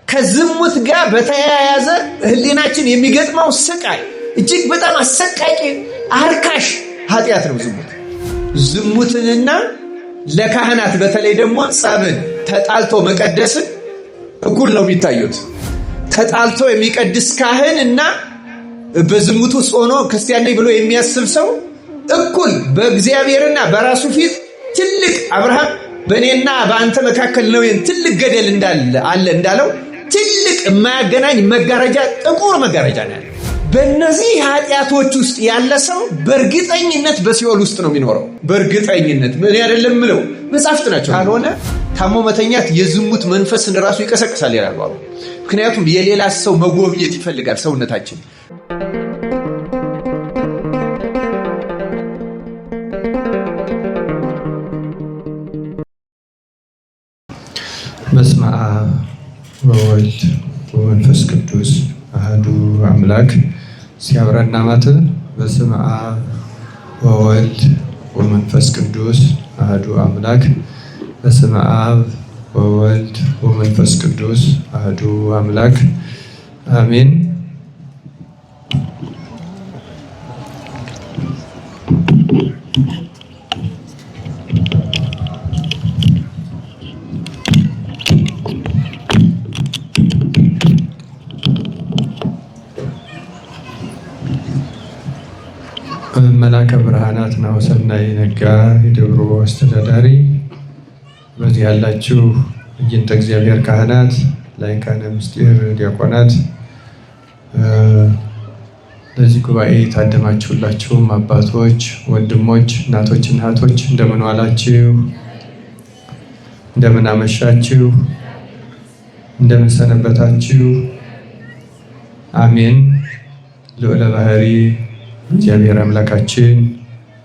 ከዝሙት ጋር በተያያዘ ህሊናችን የሚገጥመው ስቃይ እጅግ በጣም አሰቃቂ አርካሽ ኃጢአት ነው ዝሙትንና ለካህናት በተለይ ደግሞ ጸብን ተጣልቶ መቀደስን እኩል ነው የሚታዩት። ተጣልቶ የሚቀድስ ካህን እና በዝሙት ውስጥ ሆኖ ክርስቲያን ነኝ ብሎ የሚያስብ ሰው እኩል በእግዚአብሔርና በራሱ ፊት ትልቅ አብርሃም በእኔና በአንተ መካከል ነው ትልቅ ገደል እንዳለው ትልቅ የማያገናኝ መጋረጃ ጥቁር መጋረጃ ነው ያለው። በእነዚህ ኃጢአቶች ውስጥ ያለ ሰው በእርግጠኝነት በሲኦል ውስጥ ነው የሚኖረው። በእርግጠኝነት ምን አይደለም ምለው መጻፍት ናቸው። ካልሆነ ታሞ መተኛት የዝሙት መንፈስን ራሱ ይቀሰቅሳል ይላሉ። ምክንያቱም የሌላ ሰው መጎብኘት ይፈልጋል ሰውነታችን። በስመ አብ ወወልድ ወመንፈስ ቅዱስ አሐዱ አምላክ ሲያብራና ማት። በስመ አብ ወወልድ ወመንፈስ ቅዱስ አሐዱ አምላክ። በስመ አብ ወወልድ ወመንፈስ ቅዱስ አሐዱ አምላክ አሜን። መላከ ብርሃናት ናሁሰናይ ነጋ የደብሩ አስተዳዳሪ፣ በዚህ ያላችሁ እጅንተ እግዚአብሔር ካህናት፣ ላይካነ ምስጢር ዲያቆናት፣ ለዚህ ጉባኤ ታደማችሁላችሁም አባቶች፣ ወንድሞች፣ እናቶችና እህቶች እንደምን ዋላችሁ? እንደምን አመሻችሁ? እንደምን ሰነበታችሁ? አሜን። ልዑለ ባህሪ እግዚአብሔር አምላካችን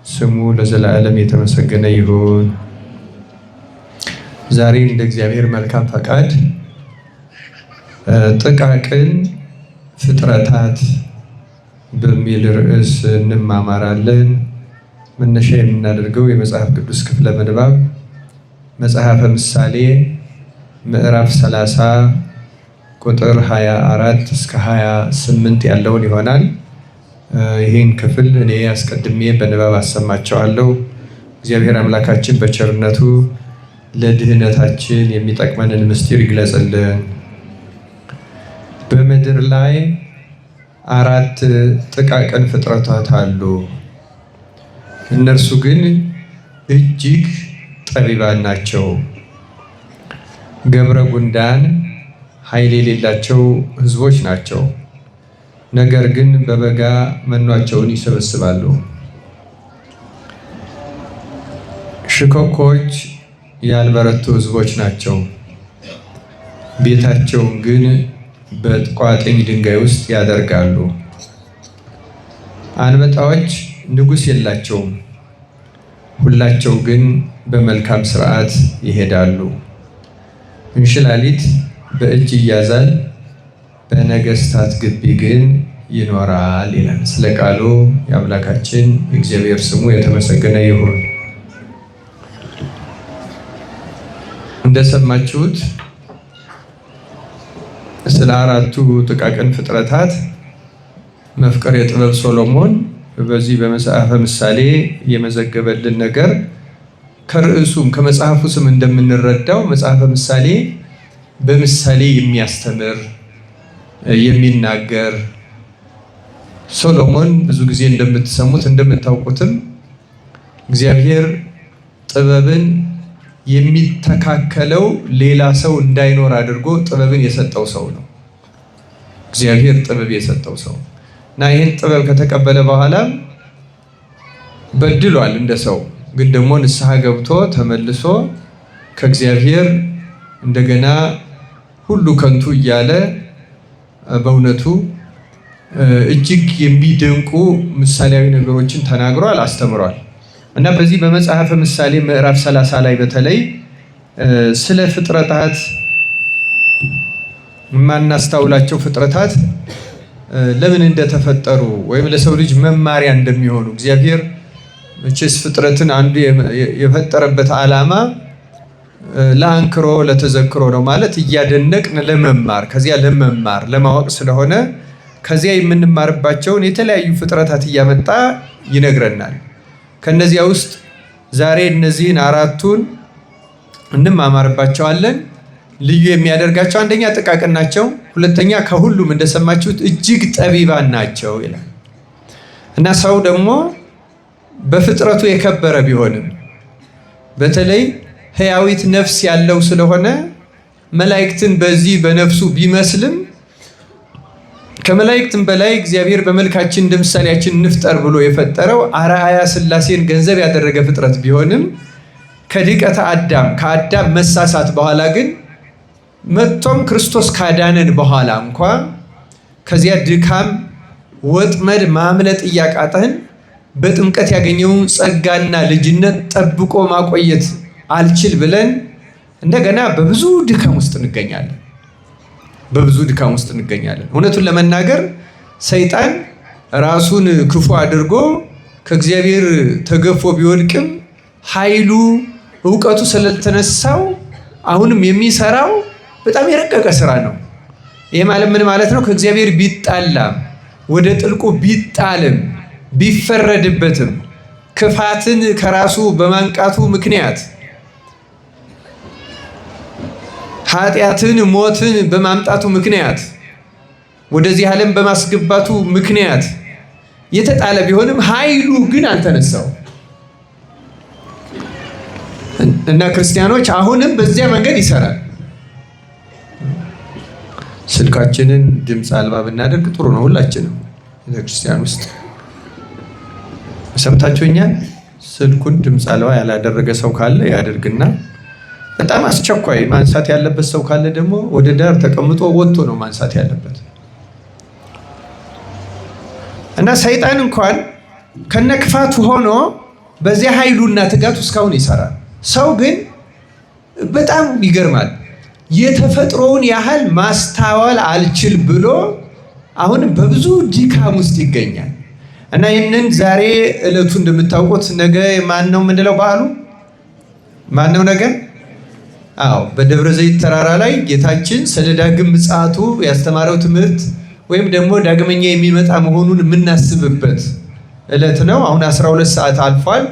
ስሙ ለዘላለም የተመሰገነ ይሁን። ዛሬ እንደ እግዚአብሔር መልካም ፈቃድ ጥቃቅን ፍጥረታት በሚል ርዕስ እንማማራለን። መነሻ የምናደርገው የመጽሐፍ ቅዱስ ክፍለ ምንባብ መጽሐፈ ምሳሌ ምዕራፍ 30 ቁጥር 24 እስከ 28 ያለውን ይሆናል። ይህን ክፍል እኔ አስቀድሜ በንባብ አሰማቸዋለሁ። እግዚአብሔር አምላካችን በቸርነቱ ለድህነታችን የሚጠቅመንን ምስጢር ይግለጽልን። በምድር ላይ 4 ጥቃቅን ፍጥረታት አሉ። እነርሱ ግን እጅግ ጠቢባን ናቸው። ገብረ ጉንዳን ኃይል የሌላቸው ሕዝቦች ናቸው። ነገር ግን በበጋ መኗቸውን ይሰበስባሉ። ሽኮኮች ያልበረቱ ሕዝቦች ናቸው። ቤታቸውን ግን በቋጥኝ ድንጋይ ውስጥ ያደርጋሉ። አንበጣዎች ንጉሥ የላቸውም። ሁላቸው ግን በመልካም ሥርዓት ይሄዳሉ። እንሽላሊት በእጅ ይያዛል፣ በነገስታት ግቢ ግን ይኖራል ይላል። ስለ ቃሉ የአምላካችን እግዚአብሔር ስሙ የተመሰገነ ይሁን። እንደሰማችሁት ስለ 4ቱ ጥቃቅን ፍጥረታት መፍቀሬ ጥበብ ሶሎሞን በዚህ በመጽሐፈ ምሳሌ የመዘገበልን ነገር ከርዕሱም ከመጽሐፉ ስም እንደምንረዳው መጽሐፈ ምሳሌ በምሳሌ የሚያስተምር የሚናገር። ሶሎሞን ብዙ ጊዜ እንደምትሰሙት እንደምታውቁትም እግዚአብሔር ጥበብን የሚተካከለው ሌላ ሰው እንዳይኖር አድርጎ ጥበብን የሰጠው ሰው ነው። እግዚአብሔር ጥበብ የሰጠው ሰው እና ይህን ጥበብ ከተቀበለ በኋላ በድሏል እንደ ሰው። ግን ደግሞ ንስሐ ገብቶ ተመልሶ ከእግዚአብሔር እንደገና ሁሉ ከንቱ እያለ በእውነቱ እጅግ የሚደንቁ ምሳሌያዊ ነገሮችን ተናግሯል፣ አስተምሯል። እና በዚህ በመጽሐፈ ምሳሌ ምዕራፍ 30 ላይ በተለይ ስለ ፍጥረታት የማናስተውላቸው ፍጥረታት ለምን እንደተፈጠሩ ወይም ለሰው ልጅ መማሪያ እንደሚሆኑ እግዚአብሔር መቼስ ፍጥረትን አንዱ የፈጠረበት ዓላማ ለአንክሮ ለተዘክሮ ነው ማለት እያደነቅን ለመማር ከዚያ ለመማር ለማወቅ ስለሆነ ከዚያ የምንማርባቸውን የተለያዩ ፍጥረታት እያመጣ ይነግረናል። ከነዚያ ውስጥ ዛሬ እነዚህን አራቱን እንማማርባቸዋለን። ልዩ የሚያደርጋቸው አንደኛ ጥቃቅን ናቸው፣ ሁለተኛ ከሁሉም እንደሰማችሁት እጅግ ጠቢባን ናቸው ይላል እና ሰው ደግሞ በፍጥረቱ የከበረ ቢሆንም በተለይ ሕያዊት ነፍስ ያለው ስለሆነ መላእክትን በዚህ በነፍሱ ቢመስልም ከመላእክትም በላይ እግዚአብሔር በመልካችን እንደ ምሳሌያችን እንፍጠር ብሎ የፈጠረው አርአያ ሥላሴን ገንዘብ ያደረገ ፍጥረት ቢሆንም ከድቀተ አዳም ከአዳም መሳሳት በኋላ ግን መጥቶም ክርስቶስ ካዳነን በኋላ እንኳ ከዚያ ድካም ወጥመድ ማምለጥ እያቃተን በጥምቀት ያገኘውን ጸጋና ልጅነት ጠብቆ ማቆየት አልችል ብለን እንደገና በብዙ ድካም ውስጥ እንገኛለን። እውነቱን ለመናገር ሰይጣን ራሱን ክፉ አድርጎ ከእግዚአብሔር ተገፎ ቢወድቅም ኃይሉ እውቀቱ ስለተነሳው አሁንም የሚሰራው በጣም የረቀቀ ስራ ነው። ይሄ ማለት ምን ማለት ነው? ከእግዚአብሔር ቢጣላም ወደ ጥልቁ ቢጣልም ቢፈረድበትም ክፋትን ከራሱ በማንቃቱ ምክንያት ኃጢአትን ሞትን በማምጣቱ ምክንያት ወደዚህ ዓለም በማስገባቱ ምክንያት የተጣለ ቢሆንም ኃይሉ ግን አልተነሳው እና ክርስቲያኖች አሁንም በዚያ መንገድ ይሰራል። ስልካችንን ድምፅ አልባ ብናደርግ ጥሩ ነው። ሁላችንም ቤተክርስቲያን ውስጥ ሰምታችሁኛል። ስልኩን ድምፅ አልባ ያላደረገ ሰው ካለ ያደርግና በጣም አስቸኳይ ማንሳት ያለበት ሰው ካለ ደግሞ ወደ ዳር ተቀምጦ ወጥቶ ነው ማንሳት ያለበት። እና ሰይጣን እንኳን ከነክፋቱ ሆኖ በዚያ ኃይሉና ትጋቱ እስካሁን ይሰራል። ሰው ግን በጣም ይገርማል። የተፈጥሮውን ያህል ማስተዋል አልችል ብሎ አሁንም በብዙ ድካም ውስጥ ይገኛል። እና ይህንን ዛሬ ዕለቱ እንደምታውቁት ነገ ማን ነው የምንለው? በዓሉ ማን ነው ነገ? አዎ በደብረ ዘይት ተራራ ላይ ጌታችን ስለ ዳግም ምጽአቱ ያስተማረው ትምህርት ወይም ደግሞ ዳግመኛ የሚመጣ መሆኑን የምናስብበት ዕለት ነው። አሁን 12 ሰዓት አልፏል።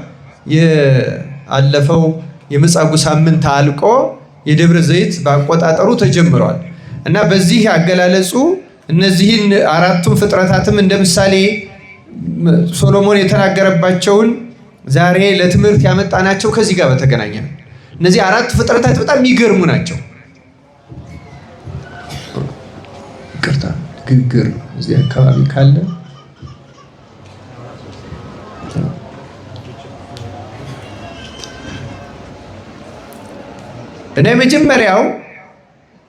ያለፈው የመጻጉዕ ሳምንት አልቆ የደብረ ዘይት በአቆጣጠሩ ተጀምሯል እና በዚህ አገላለጹ እነዚህን አራቱን ፍጥረታትም እንደ ምሳሌ ሶሎሞን የተናገረባቸውን ዛሬ ለትምህርት ያመጣናቸው ከዚህ ጋር በተገናኘ ነው። እነዚህ አራት ፍጥረታት በጣም የሚገርሙ ናቸው። ይቅርታ ግግር እዚህ አካባቢ ካለ እና የመጀመሪያው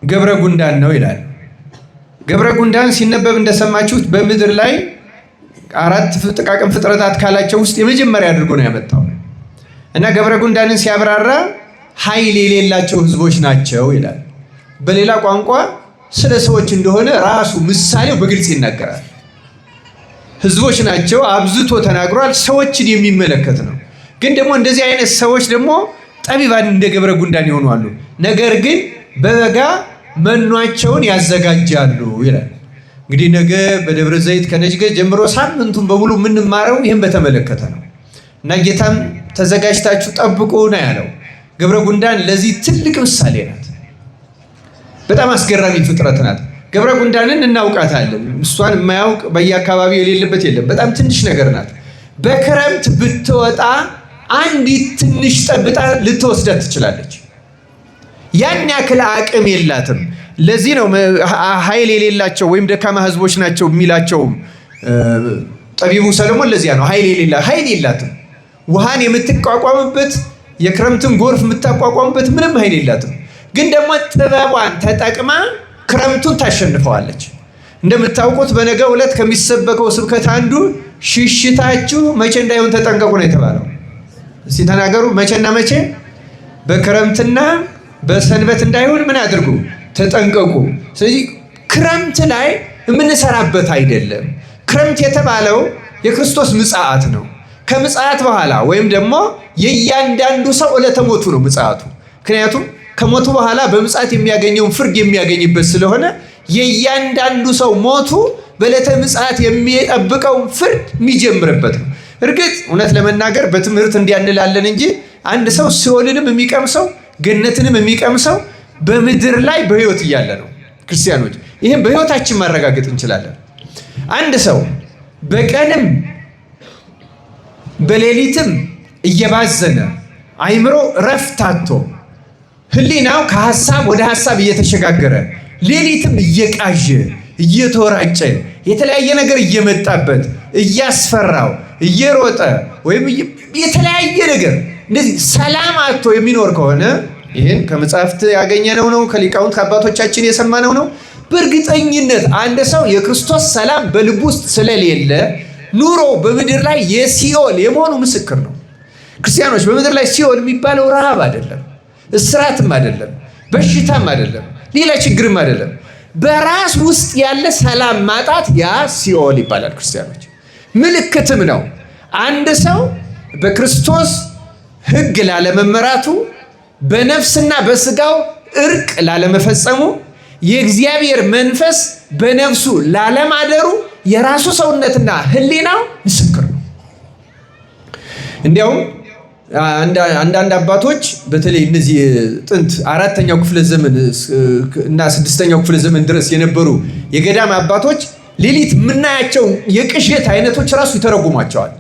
ገብረ ጉንዳን ነው ይላል። ገብረ ጉንዳን ሲነበብ እንደሰማችሁት በምድር ላይ አራት ጥቃቅን ፍጥረታት ካላቸው ውስጥ የመጀመሪያ አድርጎ ነው ያመጣው እና ገብረ ጉንዳንን ሲያብራራ ኃይል የሌላቸው ህዝቦች ናቸው ይላል። በሌላ ቋንቋ ስለ ሰዎች እንደሆነ ራሱ ምሳሌው በግልጽ ይናገራል። ህዝቦች ናቸው አብዝቶ ተናግሯል። ሰዎችን የሚመለከት ነው። ግን ደግሞ እንደዚህ አይነት ሰዎች ደግሞ ጠቢባን እንደ ገብረ ጉንዳን ይሆኑ አሉ። ነገር ግን በበጋ መኗቸውን ያዘጋጃሉ ይላል። እንግዲህ ነገ በደብረ ዘይት ከነጅገ ጀምሮ ሳምንቱን በሙሉ የምንማረው ይህን በተመለከተ ነው እና ጌታም ተዘጋጅታችሁ ጠብቁ ነው ያለው። ገብረ ጉንዳን ለዚህ ትልቅ ምሳሌ ናት። በጣም አስገራሚ ፍጥረት ናት። ገብረ ጉንዳንን እናውቃታለን። እሷን የማያውቅ በየአካባቢው የሌለበት የለም። በጣም ትንሽ ነገር ናት። በክረምት ብትወጣ አንዲት ትንሽ ጠብታ ልትወስዳት ትችላለች። ያን ያክል አቅም የላትም። ለዚህ ነው ኃይል የሌላቸው ወይም ደካማ ህዝቦች ናቸው የሚላቸው ጠቢቡ ሰለሞን። ለዚያ ነው ኃይል የላትም። ውሃን የምትቋቋምበት የክረምትን ጎርፍ የምታቋቋምበት ምንም ኃይል የላትም። ግን ደግሞ ጥበቧን ተጠቅማ ክረምቱን ታሸንፈዋለች። እንደምታውቁት በነገው ዕለት ከሚሰበከው ስብከት አንዱ ሽሽታችሁ መቼ እንዳይሆን ተጠንቀቁ ነው የተባለው። እስቲ ተናገሩ። መቼና መቼ? በክረምትና በሰንበት እንዳይሆን ምን አድርጉ? ተጠንቀቁ። ስለዚህ ክረምት ላይ የምንሰራበት አይደለም። ክረምት የተባለው የክርስቶስ ምጽአት ነው። ከምጽአት በኋላ ወይም ደግሞ የእያንዳንዱ ሰው ዕለተ ሞቱ ነው ምጽአቱ። ምክንያቱም ከሞቱ በኋላ በምጽአት የሚያገኘውን ፍርድ የሚያገኝበት ስለሆነ የእያንዳንዱ ሰው ሞቱ በዕለተ ምጽአት የሚጠብቀው ፍርድ የሚጀምርበት ነው። እርግጥ እውነት ለመናገር በትምህርት እንዲያንላለን እንጂ አንድ ሰው ሲኦልንም የሚቀምሰው ገነትንም የሚቀምሰው በምድር ላይ በሕይወት እያለ ነው። ክርስቲያኖች ይህም በሕይወታችን ማረጋገጥ እንችላለን። አንድ ሰው በቀንም በሌሊትም እየባዘነ አይምሮ ረፍት አጥቶ ህሊናው ከሐሳብ ወደ ሐሳብ እየተሸጋገረ ሌሊትም እየቃዠ እየተወራጨ የተለያየ ነገር እየመጣበት እያስፈራው እየሮጠ ወይም የተለያየ ነገር እንደዚህ ሰላም አጥቶ የሚኖር ከሆነ ይህን ከመጽሐፍት ያገኘነው ነው፣ ከሊቃውንት ከአባቶቻችን የሰማነው ነው። በእርግጠኝነት አንድ ሰው የክርስቶስ ሰላም በልቡ ውስጥ ስለሌለ ኑሮ በምድር ላይ የሲኦል የመሆኑ ምስክር ነው። ክርስቲያኖች በምድር ላይ ሲኦል የሚባለው ረሃብ አይደለም፣ እስራትም አይደለም፣ በሽታም አይደለም፣ ሌላ ችግርም አይደለም። በራስ ውስጥ ያለ ሰላም ማጣት ያ ሲኦል ይባላል። ክርስቲያኖች ምልክትም ነው። አንድ ሰው በክርስቶስ ሕግ ላለመመራቱ፣ በነፍስና በስጋው እርቅ ላለመፈጸሙ፣ የእግዚአብሔር መንፈስ በነፍሱ ላለማደሩ የራሱ ሰውነትና ሕሊናው ምስክር ነው። እንዲያውም አንዳንድ አባቶች በተለይ እነዚህ ጥንት 4ኛው ክፍለ ዘመን እና 6ኛው ክፍለ ዘመን ድረስ የነበሩ የገዳም አባቶች ሌሊት የምናያቸው የቅዠት አይነቶች ራሱ ይተረጉሟቸዋል።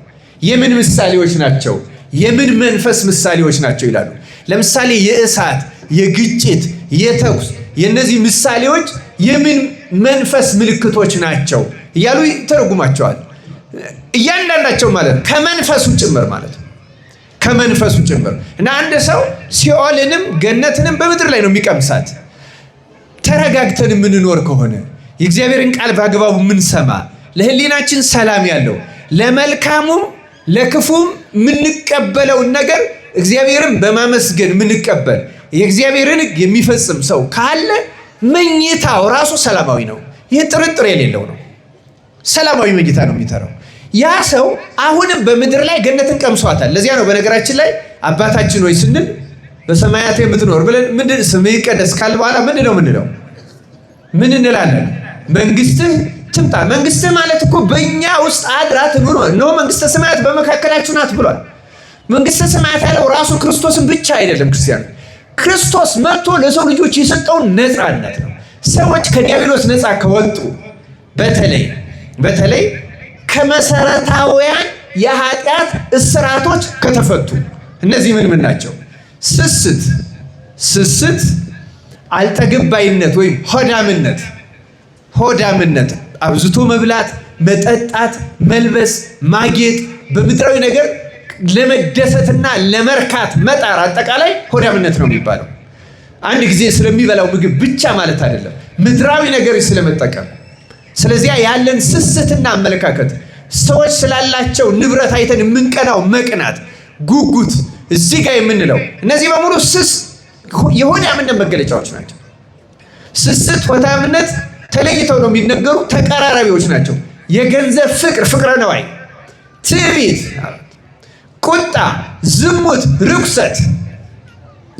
የምን ምሳሌዎች ናቸው? የምን መንፈስ ምሳሌዎች ናቸው ይላሉ። ለምሳሌ የእሳት፣ የግጭት፣ የተኩስ የነዚህ ምሳሌዎች የምን መንፈስ ምልክቶች ናቸው እያሉ ይተረጉማቸዋል። እያንዳንዳቸው ማለት ከመንፈሱ ጭምር ማለት ነው። ከመንፈሱ ጭምር እና አንድ ሰው ሲኦልንም ገነትንም በምድር ላይ ነው የሚቀምሳት። ተረጋግተን የምንኖር ከሆነ የእግዚአብሔርን ቃል በአግባቡ የምንሰማ፣ ለህሊናችን ሰላም ያለው፣ ለመልካሙም ለክፉም የምንቀበለውን ነገር እግዚአብሔርን በማመስገን የምንቀበል የእግዚአብሔርን ሕግ የሚፈጽም ሰው ካለ መኝታው ራሱ ሰላማዊ ነው። ይህ ጥርጥር የሌለው ነው። ሰላማዊ መኝታ ነው የሚተራው። ያ ሰው አሁንም በምድር ላይ ገነትን ቀምሷታል። ለዚያ ነው በነገራችን ላይ አባታችን ሆይ ስንል በሰማያት የምትኖር ብለን ምንድን ስምህ ይቀደስ ካል በኋላ ምንድን ነው ምንለው? ምን እንላለን? መንግስትህ ትምጣ። መንግስትህ ማለት እኮ በእኛ ውስጥ አድራ ትኑር ነው። መንግስተ ሰማያት በመካከላችሁ ናት ብሏል። መንግስተ ሰማያት ያለው ራሱ ክርስቶስን ብቻ አይደለም። ክርስቲያን ክርስቶስ መጥቶ ለሰው ልጆች የሰጠውን ነፃነት ነው። ሰዎች ከዲያብሎስ ነፃ ከወጡ በተለይ ከመሰረታዊያን የኃጢአት እስራቶች ከተፈቱ እነዚህ ምን ናቸው? ስስት፣ አልጠግባይነት ወይም ሆዳምነት፣ አብዝቶ መብላት፣ መጠጣት፣ መልበስ፣ ማጌጥ፣ በምድራዊ ነገር ለመደሰትና ለመርካት መጣር፣ አጠቃላይ ሆዳምነት ነው የሚባለው። አንድ ጊዜ ስለሚበላው ምግብ ብቻ ማለት አይደለም፣ ምድራዊ ነገር ስለመጠቀም። ስለዚያ ያለን ስስትና አመለካከት፣ ሰዎች ስላላቸው ንብረት አይተን የምንቀናው መቅናት፣ ጉጉት፣ እዚህ ጋር የምንለው እነዚህ በሙሉ የሆዳምነት መገለጫዎች ናቸው። ስስት፣ ሆዳምነት ተለይተው ነው የሚነገሩ፣ ተቀራራቢዎች ናቸው። የገንዘብ ፍቅረ ነዋይ፣ ትዕቢት፣ ቁጣ፣ ዝሙት፣ ርኩሰት።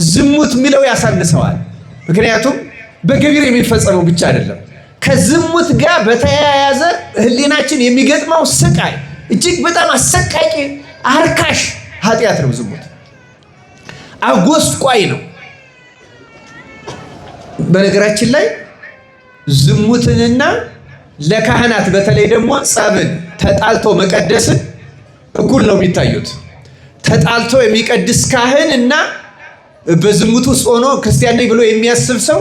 ዝሙት የሚለው ያሳንሰዋል። ምክንያቱም በገቢር የሚፈጸመው ብቻ አይደለም። ከዝሙት ጋር በተያያዘ ህሊናችን የሚገጥመው ስቃይ እጅግ በጣም አሰቃቂ አርካሽ ኃጢአት ነው። ዝሙት አጎስቋይ ነው። በነገራችን ላይ ዝሙትንና ለካህናት በተለይ ደግሞ ጸብን፣ ተጣልቶ መቀደስን እኩል ነው የሚታዩት። ተጣልቶ የሚቀድስ ካህን እና በዝሙት ውስጥ ሆኖ ክርስቲያን ነኝ ብሎ የሚያስብ ሰው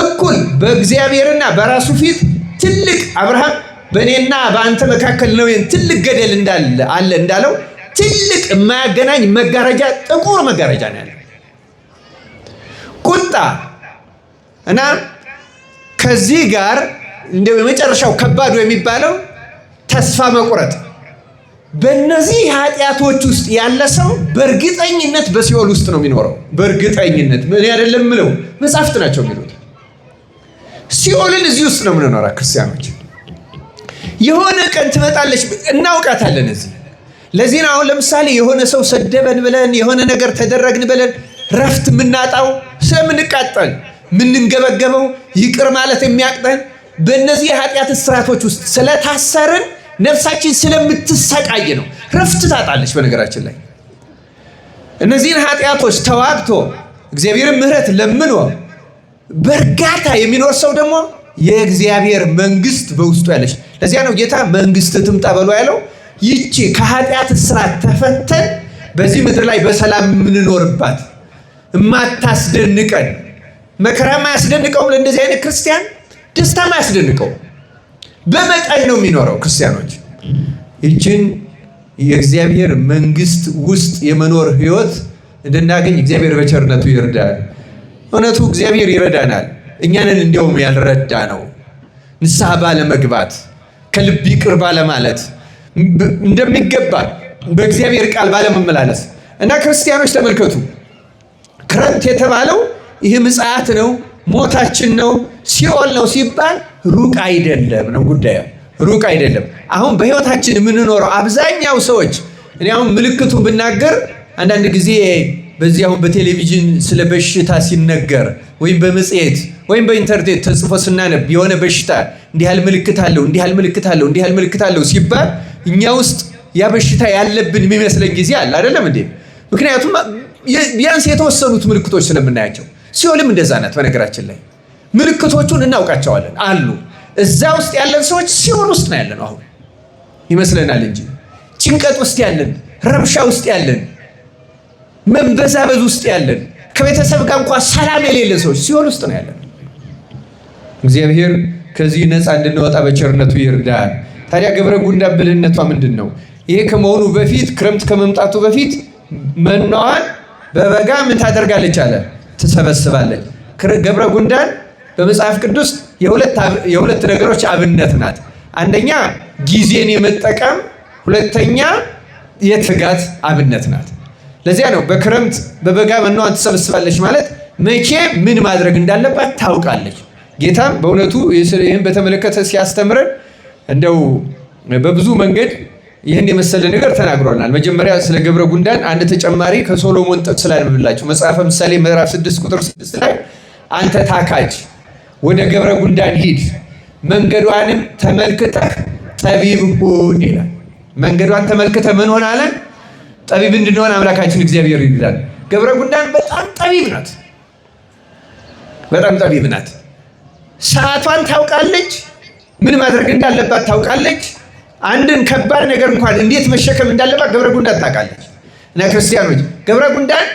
እኩል በእግዚአብሔርና በራሱ ፊት ትልቅ አብርሃም በእኔና በአንተ መካከል ነው ትልቅ ገደል አለ እንዳለው ትልቅ የማያገናኝ መጋረጃ፣ ጥቁር መጋረጃ ነው ያለው። ቁጣ እና ከዚህ ጋር እንደው የመጨረሻው ከባዱ የሚባለው ተስፋ መቁረጥ። በእነዚህ ኃጢአቶች ውስጥ ያለ ሰው በእርግጠኝነት በሲኦል ውስጥ ነው የሚኖረው። በእርግጠኝነት ምን አይደለም ምለው መጻሕፍት ናቸው የሚሉት። ሲኦልን እዚህ ውስጥ ነው የምንኖራ ክርስቲያኖች። የሆነ ቀን ትመጣለች፣ እናውቃታለን እዚህ። ለዚህ ነው አሁን ለምሳሌ የሆነ ሰው ሰደበን ብለን የሆነ ነገር ተደረግን ብለን ረፍት የምናጣው ስለምንቃጠል ምንንገበገበው ይቅር ማለት የሚያቅተን በእነዚህ የኃጢአት እስራቶች ውስጥ ስለታሰርን ነፍሳችን ስለምትሰቃይ ነው። ረፍት ታጣለች። በነገራችን ላይ እነዚህን ኃጢአቶች ተዋግቶ እግዚአብሔርን ምሕረት ለምኖ በእርጋታ የሚኖር ሰው ደግሞ የእግዚአብሔር መንግስት በውስጡ ያለች። ለዚያ ነው ጌታ መንግስት ትምጣ በሎ ያለው። ይቺ ከኃጢአት እስራት ተፈተን በዚህ ምድር ላይ በሰላም የምንኖርባት የማታስደንቀን መከራ ማያስደንቀውም ለእንደዚህ አይነት ክርስቲያን ደስታ ማያስደንቀው በመጠን ነው የሚኖረው። ክርስቲያኖች ይችን የእግዚአብሔር መንግስት ውስጥ የመኖር ህይወት እንድናገኝ እግዚአብሔር በቸርነቱ ይርዳል። እውነቱ እግዚአብሔር ይረዳናል። እኛንን እንዲያውም ያልረዳ ነው ንስሐ ባለመግባት ከልብ ይቅር ባለማለት እንደሚገባ በእግዚአብሔር ቃል ባለመመላለስ እና ክርስቲያኖች ተመልከቱ፣ ክረምት የተባለው ይህ ምጽአት ነው፣ ሞታችን ነው፣ ሲኦል ነው ሲባል ሩቅ አይደለም ነው ጉዳዩ። ሩቅ አይደለም። አሁን በህይወታችን የምንኖረው አብዛኛው ሰዎች እኔ አሁን ምልክቱን ብናገር አንዳንድ ጊዜ በዚህ አሁን በቴሌቪዥን ስለ በሽታ ሲነገር ወይም በመጽሔት ወይም በኢንተርኔት ተጽፎ ስናነብ የሆነ በሽታ እንዲህ ያህል ምልክት አለው እንዲህ ያህል ምልክት አለው እንዲህ ያህል ምልክት አለው ሲባል እኛ ውስጥ ያ በሽታ ያለብን የሚመስለን ጊዜ አለ አይደለም እንዴ? ምክንያቱም ቢያንስ የተወሰኑት ምልክቶች ስለምናያቸው። ሲኦልም እንደዛ ናት። በነገራችን ላይ ምልክቶቹን እናውቃቸዋለን አሉ። እዛ ውስጥ ያለን ሰዎች ሲኦል ውስጥ ነው ያለን አሁን ይመስለናል እንጂ ጭንቀት ውስጥ ያለን፣ ረብሻ ውስጥ ያለን፣ መንበዛበዝ ውስጥ ያለን፣ ከቤተሰብ ጋር እንኳን ሰላም የሌለን ሰዎች ሲኦል ውስጥ ነው ያለን። እግዚአብሔር ከዚህ ነፃ እንድንወጣ በቸርነቱ ይርዳል። ታዲያ ገብረ ጉንዳን ብልህነቷ ምንድን ነው? ይሄ ከመሆኑ በፊት ክረምት ከመምጣቱ በፊት መኗዋን በበጋ ምን ታደርጋለች አለ? ትሰበስባለች። ገብረ ጉንዳን በመጽሐፍ ቅዱስ የሁለት ነገሮች አብነት ናት። አንደኛ ጊዜን የመጠቀም፣ ሁለተኛ የትጋት አብነት ናት። ለዚያ ነው በክረምት በበጋ መኗዋን ትሰበስባለች ማለት መቼ ምን ማድረግ እንዳለባት ታውቃለች። ጌታም በእውነቱ ይህን በተመለከተ ሲያስተምረን እንደው በብዙ መንገድ ይህን የመሰለ ነገር ተናግሮናል። መጀመሪያ ስለ ገብረ ጉንዳን አንድ ተጨማሪ ከሶሎሞን ጥቅስ ላንብብላችሁ። መጽሐፈ ምሳሌ ምዕራፍ 6 ቁጥር 6 ላይ አንተ ታካች ወደ ገብረ ጉንዳን ሂድ፣ መንገዷንም ተመልክተህ ጠቢብ ሁን ይላል። መንገዷን ተመልክተህ ምን ሆነ አለን? ጠቢብ እንድንሆን አምላካችን እግዚአብሔር ይላል። ገብረ ጉንዳን በጣም ጠቢብ ናት። በጣም ጠቢብ ናት። ሰዓቷን ታውቃለች። ምን ማድረግ እንዳለባት ታውቃለች። አንድን ከባድ ነገር እንኳን እንዴት መሸከም እንዳለባት ገብረ ጉንዳን ታውቃለች። እና ክርስቲያኖች ገብረ ጉንዳን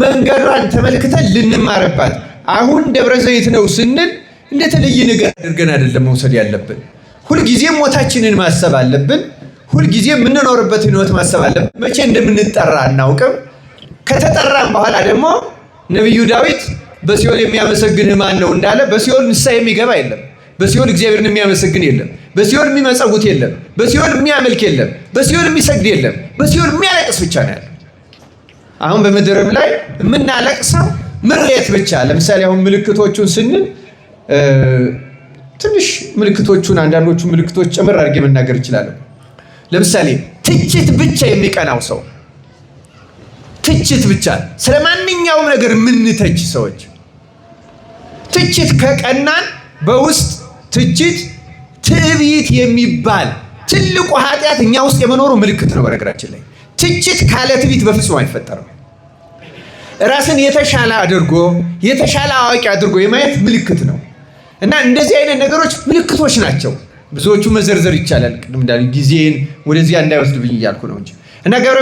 መንገዷን ተመልክተን ልንማርባት። አሁን ደብረ ዘይት ነው ስንል እንደተለየ ነገር አድርገን አይደለም መውሰድ ያለብን። ሁልጊዜ ሞታችንን ማሰብ አለብን። ሁልጊዜ የምንኖርበትን ህይወት ማሰብ አለብን። መቼ እንደምንጠራ አናውቅም። ከተጠራም በኋላ ደግሞ ነቢዩ ዳዊት በሲኦል የሚያመሰግን ማን ነው እንዳለ በሲኦል ንስሐ የሚገባ የለም። በሲኦል እግዚአብሔርን የሚያመሰግን የለም። በሲኦል የሚመጸውት የለም። በሲኦል የሚያመልክ የለም። በሲኦል የሚሰግድ የለም። በሲኦል የሚያለቅስ ብቻ ነው ያለው። አሁን በምድርም ላይ የምናለቅሰው ምሬት ብቻ። ለምሳሌ አሁን ምልክቶቹን ስንል ትንሽ ምልክቶቹን አንዳንዶቹ ምልክቶች ጨምር አድርጌ መናገር እችላለሁ። ለምሳሌ ትችት ብቻ የሚቀናው ሰው፣ ትችት ብቻ ስለ ማንኛውም ነገር የምንተች ሰዎች፣ ትችት ከቀናን በውስጥ ትችት ትዕቢት የሚባል ትልቁ ኃጢአት እኛ ውስጥ የመኖሩ ምልክት ነው። በነገራችን ላይ ትችት ካለ ትዕቢት በፍጹም አይፈጠርም። ራስን የተሻለ አድርጎ የተሻለ አዋቂ አድርጎ የማየት ምልክት ነው። እና እንደዚህ አይነት ነገሮች ምልክቶች ናቸው። ብዙዎቹ መዘርዘር ይቻላል። ቅድም እንዳሉ ጊዜን ወደዚያ እንዳይወስድብኝ እያልኩ ነው እንጂ እና ገብረ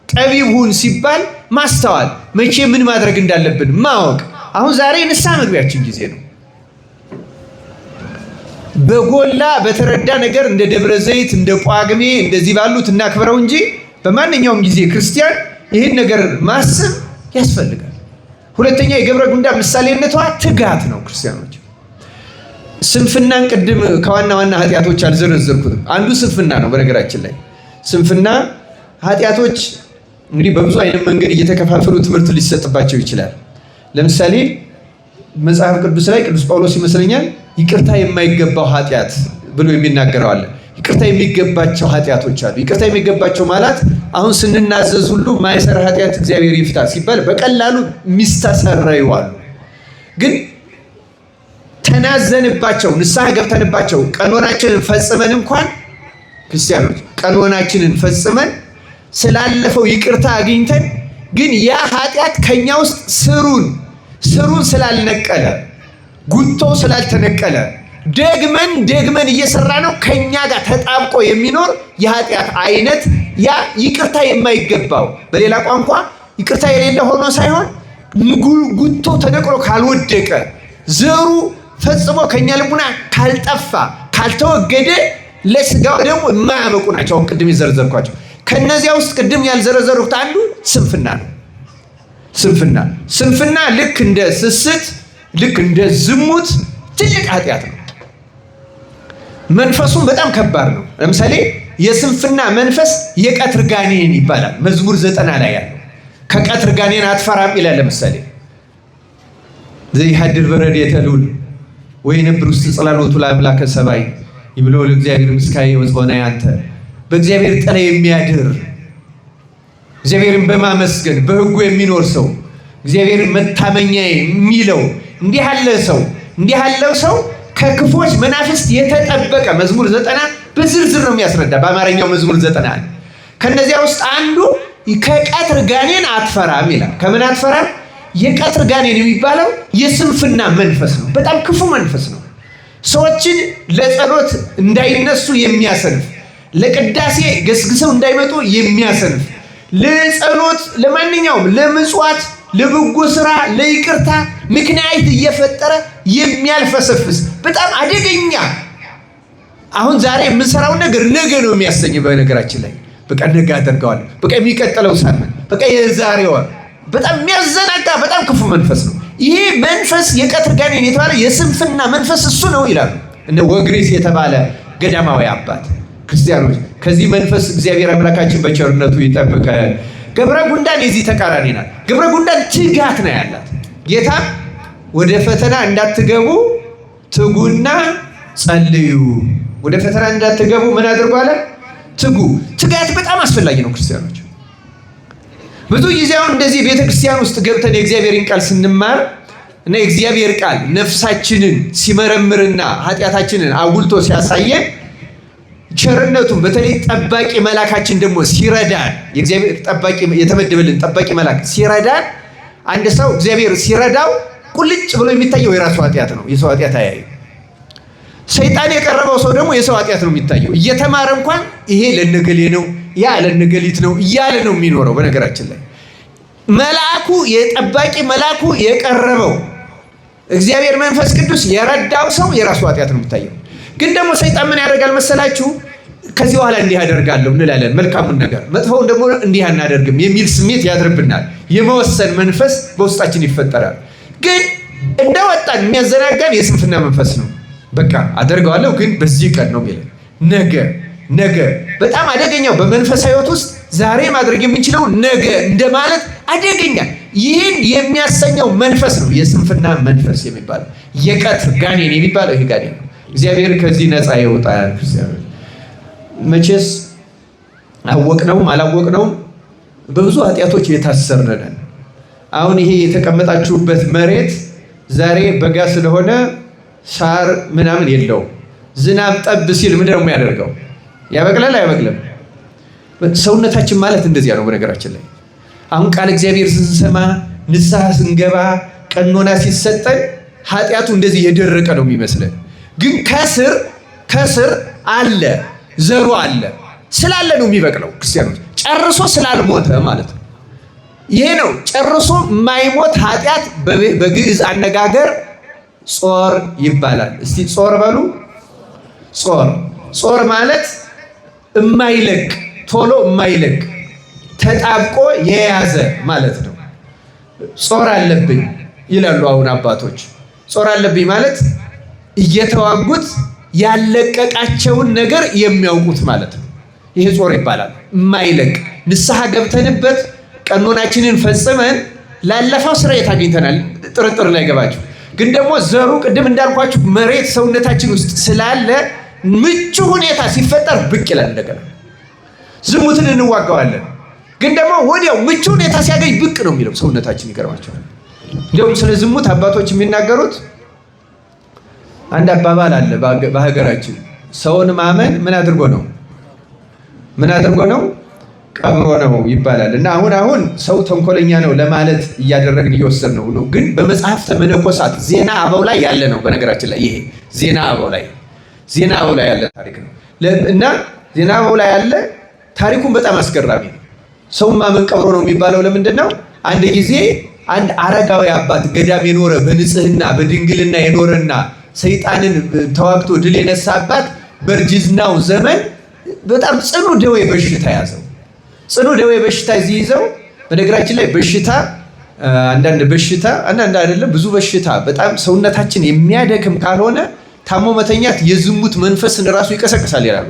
ጠቢብ ሁን ሲባል ማስተዋል፣ መቼ ምን ማድረግ እንዳለብን ማወቅ። አሁን ዛሬ ንስሐ መግቢያችን ጊዜ ነው። በጎላ በተረዳ ነገር እንደ ደብረ ዘይት እንደ ጳጉሜ እንደዚህ ባሉት እናክብረው እንጂ በማንኛውም ጊዜ ክርስቲያን ይህን ነገር ማሰብ ያስፈልጋል። ሁለተኛ የገብረ ጉንዳን ምሳሌነቷ ትጋት ነው። ክርስቲያኖች ስንፍናን ቅድም ከዋና ዋና ኃጢአቶች አልዘረዘርኩትም። አንዱ ስንፍና ነው። በነገራችን ላይ ስንፍና ኃጢአቶች እንግዲህ በብዙ አይነት መንገድ እየተከፋፈሉ ትምህርት ሊሰጥባቸው ይችላል። ለምሳሌ መጽሐፍ ቅዱስ ላይ ቅዱስ ጳውሎስ ይመስለኛል ይቅርታ የማይገባው ኃጢአት ብሎ የሚናገረው አለ። ይቅርታ የሚገባቸው ኃጢአቶች አሉ። ይቅርታ የሚገባቸው ማለት አሁን ስንናዘዝ ሁሉ ማይሰራ ኃጢአት እግዚአብሔር ይፍታ ሲባል በቀላሉ ሚስተሰረዩ አሉ። ግን ተናዘንባቸው ንስሐ ገብተንባቸው ቀኖናችንን ፈጽመን እንኳን ክርስቲያኖች ቀኖናችንን ፈጽመን ስላለፈው ይቅርታ አግኝተን ግን ያ ኃጢአት ከኛ ውስጥ ስሩን ስላልነቀለ ጉቶ ስላልተነቀለ ደግመን እየሰራ ነው ከኛ ጋር ተጣብቆ የሚኖር የኃጢአት አይነት ያ ይቅርታ የማይገባው በሌላ ቋንቋ ይቅርታ የሌለ ሆኖ ሳይሆን ጉቶ ተነቅሎ ካልወደቀ ዘሩ ፈጽሞ ከኛ ልቡና ካልጠፋ ካልተወገደ ለስጋው ደግሞ የማያበቁ ናቸው። አሁን ቅድም የዘረዘርኳቸው ከነዚያ ውስጥ ቅድም ያልዘረዘሩት አንዱ ስንፍና ነው። ስንፍና ልክ እንደ ስስት ልክ እንደ ዝሙት ትልቅ ኃጢአት ነው። መንፈሱም በጣም ከባድ ነው። ለምሳሌ የስንፍና መንፈስ የቀትር ጋኔን ይባላል። መዝሙር 90 ላይ ያለው ከቀትር ጋኔን አትፈራም ይላል። ለምሳሌ ዘይሐድር በረድኤተ ልዑል ወይነብር ውስጥ ጽላሎቱ ለአምላከ ሰማይ ይብሎ ለእግዚአብሔር ምስካየ ወጽሆነ ያንተ በእግዚአብሔር ጥላ የሚያድር እግዚአብሔርን በማመስገን በሕጉ የሚኖር ሰው እግዚአብሔርን መታመኛ የሚለው እንዲህ ያለው ሰው ከክፎች መናፍስት የተጠበቀ መዝሙር 90 በዝርዝር ነው የሚያስረዳ። በአማርኛው መዝሙር 90 ከነዚያ ውስጥ አንዱ ከቀትር ጋኔን አትፈራም ይላል። ከምን አትፈራም? የቀትር ጋኔን የሚባለው የስንፍና መንፈስ ነው። በጣም ክፉ መንፈስ ነው። ሰዎችን ለጸሎት እንዳይነሱ የሚያሰንፍ፣ ለቅዳሴ ገስግሰው እንዳይመጡ የሚያሰንፍ፣ ለጸሎት ለማንኛውም ለምጽዋት ለበጎ ስራ ለይቅርታ ምክንያት እየፈጠረ የሚያልፈሰፍስ በጣም አደገኛ። አሁን ዛሬ የምንሰራው ነገር ነገ ነው የሚያሰኝ። በነገራችን ላይ በቃ ነገ አደርገዋለሁ፣ በቃ የሚቀጥለው ሳምንት፣ በቃ የዛሬው በጣም የሚያዘናጋ በጣም ክፉ መንፈስ ነው። ይሄ መንፈስ የቀትር ጋኔን የተባለ የስንፍና መንፈስ እሱ ነው ይላሉ እነ ወግሪስ የተባለ ገዳማዊ አባት። ክርስቲያኖች ከዚህ መንፈስ እግዚአብሔር አምላካችን በቸርነቱ ይጠብቀን። ገብረ ጉንዳን የዚህ ተቃራኒ ናት። ገብረ ጉንዳን ትጋት ነው ያላት። ጌታ ወደ ፈተና እንዳትገቡ ትጉና ጸልዩ፣ ወደ ፈተና እንዳትገቡ ምን አድርጉ አለ? ትጉ። ትጋት በጣም አስፈላጊ ነው ክርስቲያኖች። ብዙ ጊዜ አሁን እንደዚህ ቤተክርስቲያን ውስጥ ገብተን የእግዚአብሔርን ቃል ስንማር እና የእግዚአብሔር ቃል ነፍሳችንን ሲመረምርና ኃጢአታችንን አጉልቶ ሲያሳየን ቸርነቱን በተለይ ጠባቂ መላካችን ደግሞ ሲረዳን የእግዚአብሔር ጠባቂ የተመደበልን ጠባቂ መላክ ሲረዳን አንድ ሰው እግዚአብሔር ሲረዳው ቁልጭ ብሎ የሚታየው የራሱ ኃጢአት ነው። የሰው ኃጢአት አያዩ። ሰይጣን የቀረበው ሰው ደግሞ የሰው ኃጢአት ነው የሚታየው። እየተማረ እንኳን ይሄ ለነገሌ ነው ያ ለነገሊት ነው እያለ ነው የሚኖረው። በነገራችን ላይ መልአኩ የጠባቂ መልአኩ የቀረበው እግዚአብሔር መንፈስ ቅዱስ የረዳው ሰው የራሱ ኃጢአት ነው የሚታየው። ግን ደግሞ ሰይጣን ምን ያደርጋል መሰላችሁ? ከዚህ በኋላ እንዲህ አደርጋለሁ እንላለን፣ መልካሙን ነገር፣ መጥፎውን ደግሞ እንዲህ አናደርግም የሚል ስሜት ያድርብናል። የመወሰን መንፈስ በውስጣችን ይፈጠራል። ግን እንደወጣን የሚያዘናጋን የስንፍና መንፈስ ነው። በቃ አደርገዋለሁ ግን በዚህ ቀን ነው የሚለው ነገ በጣም አደገኛው በመንፈሳዊ ሕይወት ውስጥ ዛሬ ማድረግ የምንችለው ነገ እንደማለት አደገኛ። ይህን የሚያሰኘው መንፈስ ነው የስንፍና መንፈስ የሚባለው የቀትር ጋኔን የሚባለው ይሄ ጋኔን ነው። እግዚአብሔር ከዚህ ነፃ ይወጣል። መቼስ አወቅነውም አላወቅነውም በብዙ ኃጢአቶች የታሰርን ነን። አሁን ይሄ የተቀመጣችሁበት መሬት ዛሬ በጋ ስለሆነ ሳር ምናምን የለውም። ዝናብ ጠብ ሲል ምንድን ነው የሚያደርገው? ያበቅላል አያበቅልም? ሰውነታችን ማለት እንደዚያ ነው። በነገራችን ላይ አሁን ቃል እግዚአብሔር ስንሰማ ንስሐ ስንገባ ቀኖና ሲሰጠን ኃጢአቱ እንደዚህ የደረቀ ነው የሚመስለን። ግን ከስር አለ ዘሩ አለ ስላለ ነው የሚበቅለው። ክርስቲያኖች ጨርሶ ስላልሞተ ማለት ነው። ይሄ ነው ጨርሶ የማይሞት ኃጢአት በግዕዝ አነጋገር ጾር ይባላል። እስቲ ጾር በሉ። ጾር ማለት የማይለቅ ቶሎ የማይለቅ ተጣብቆ የያዘ ማለት ነው። ጾር አለብኝ ይላሉ አሁን አባቶች። ጾር አለብኝ ማለት እየተዋጉት ያለቀቃቸውን ነገር የሚያውቁት ማለት ነው። ይሄ ጾር ይባላል። የማይለቅ ንስሐ ገብተንበት ቀኖናችንን ፈጽመን ላለፈው ስርየት አግኝተናል። ጥርጥር ላይ ገባችሁ። ግን ደግሞ ዘሩ ቅድም እንዳልኳችሁ መሬት ሰውነታችን ውስጥ ስላለ ምቹ ሁኔታ ሲፈጠር ብቅ ይላል እንደገና። ዝሙትን እንዋጋዋለን፣ ግን ደግሞ ወዲያው ምቹ ሁኔታ ሲያገኝ ብቅ ነው የሚለው ሰውነታችን። ይገርማቸዋል። እንዲያውም ስለ ዝሙት አባቶች የሚናገሩት አንድ አባባል አለ በሀገራችን። ሰውን ማመን ምን አድርጎ ነው? ቀብሮ ነው ይባላል። እና አሁን ሰው ተንኮለኛ ነው ለማለት እያደረግን እየወሰድ ነው። ግን በመጽሐፍተ መነኮሳት ዜና አበው ላይ ያለ ነው። በነገራችን ላይ ይሄ ዜና አበው ላይ ያለ ታሪክ ነው። እና ዜና አበው ላይ ያለ ታሪኩን በጣም አስገራሚ ነው። ሰውን ማመን ቀብሮ ነው የሚባለው ለምንድን ነው? አንድ ጊዜ አንድ አረጋዊ አባት ገዳም የኖረ በንጽህና በድንግልና የኖረና ሰይጣንን ተዋግቶ ድል የነሳ አባት በእርጅናው ዘመን በጣም ጽኑ ደዌ በሽታ ያዘው። ጽኑ ደዌ በሽታ ይዘው። በነገራችን ላይ በሽታ አንዳንድ አይደለም ብዙ በሽታ በጣም ሰውነታችን የሚያደክም ካልሆነ ታሞ መተኛት የዝሙት መንፈስን ራሱ ይቀሰቅሳል ይላሉ።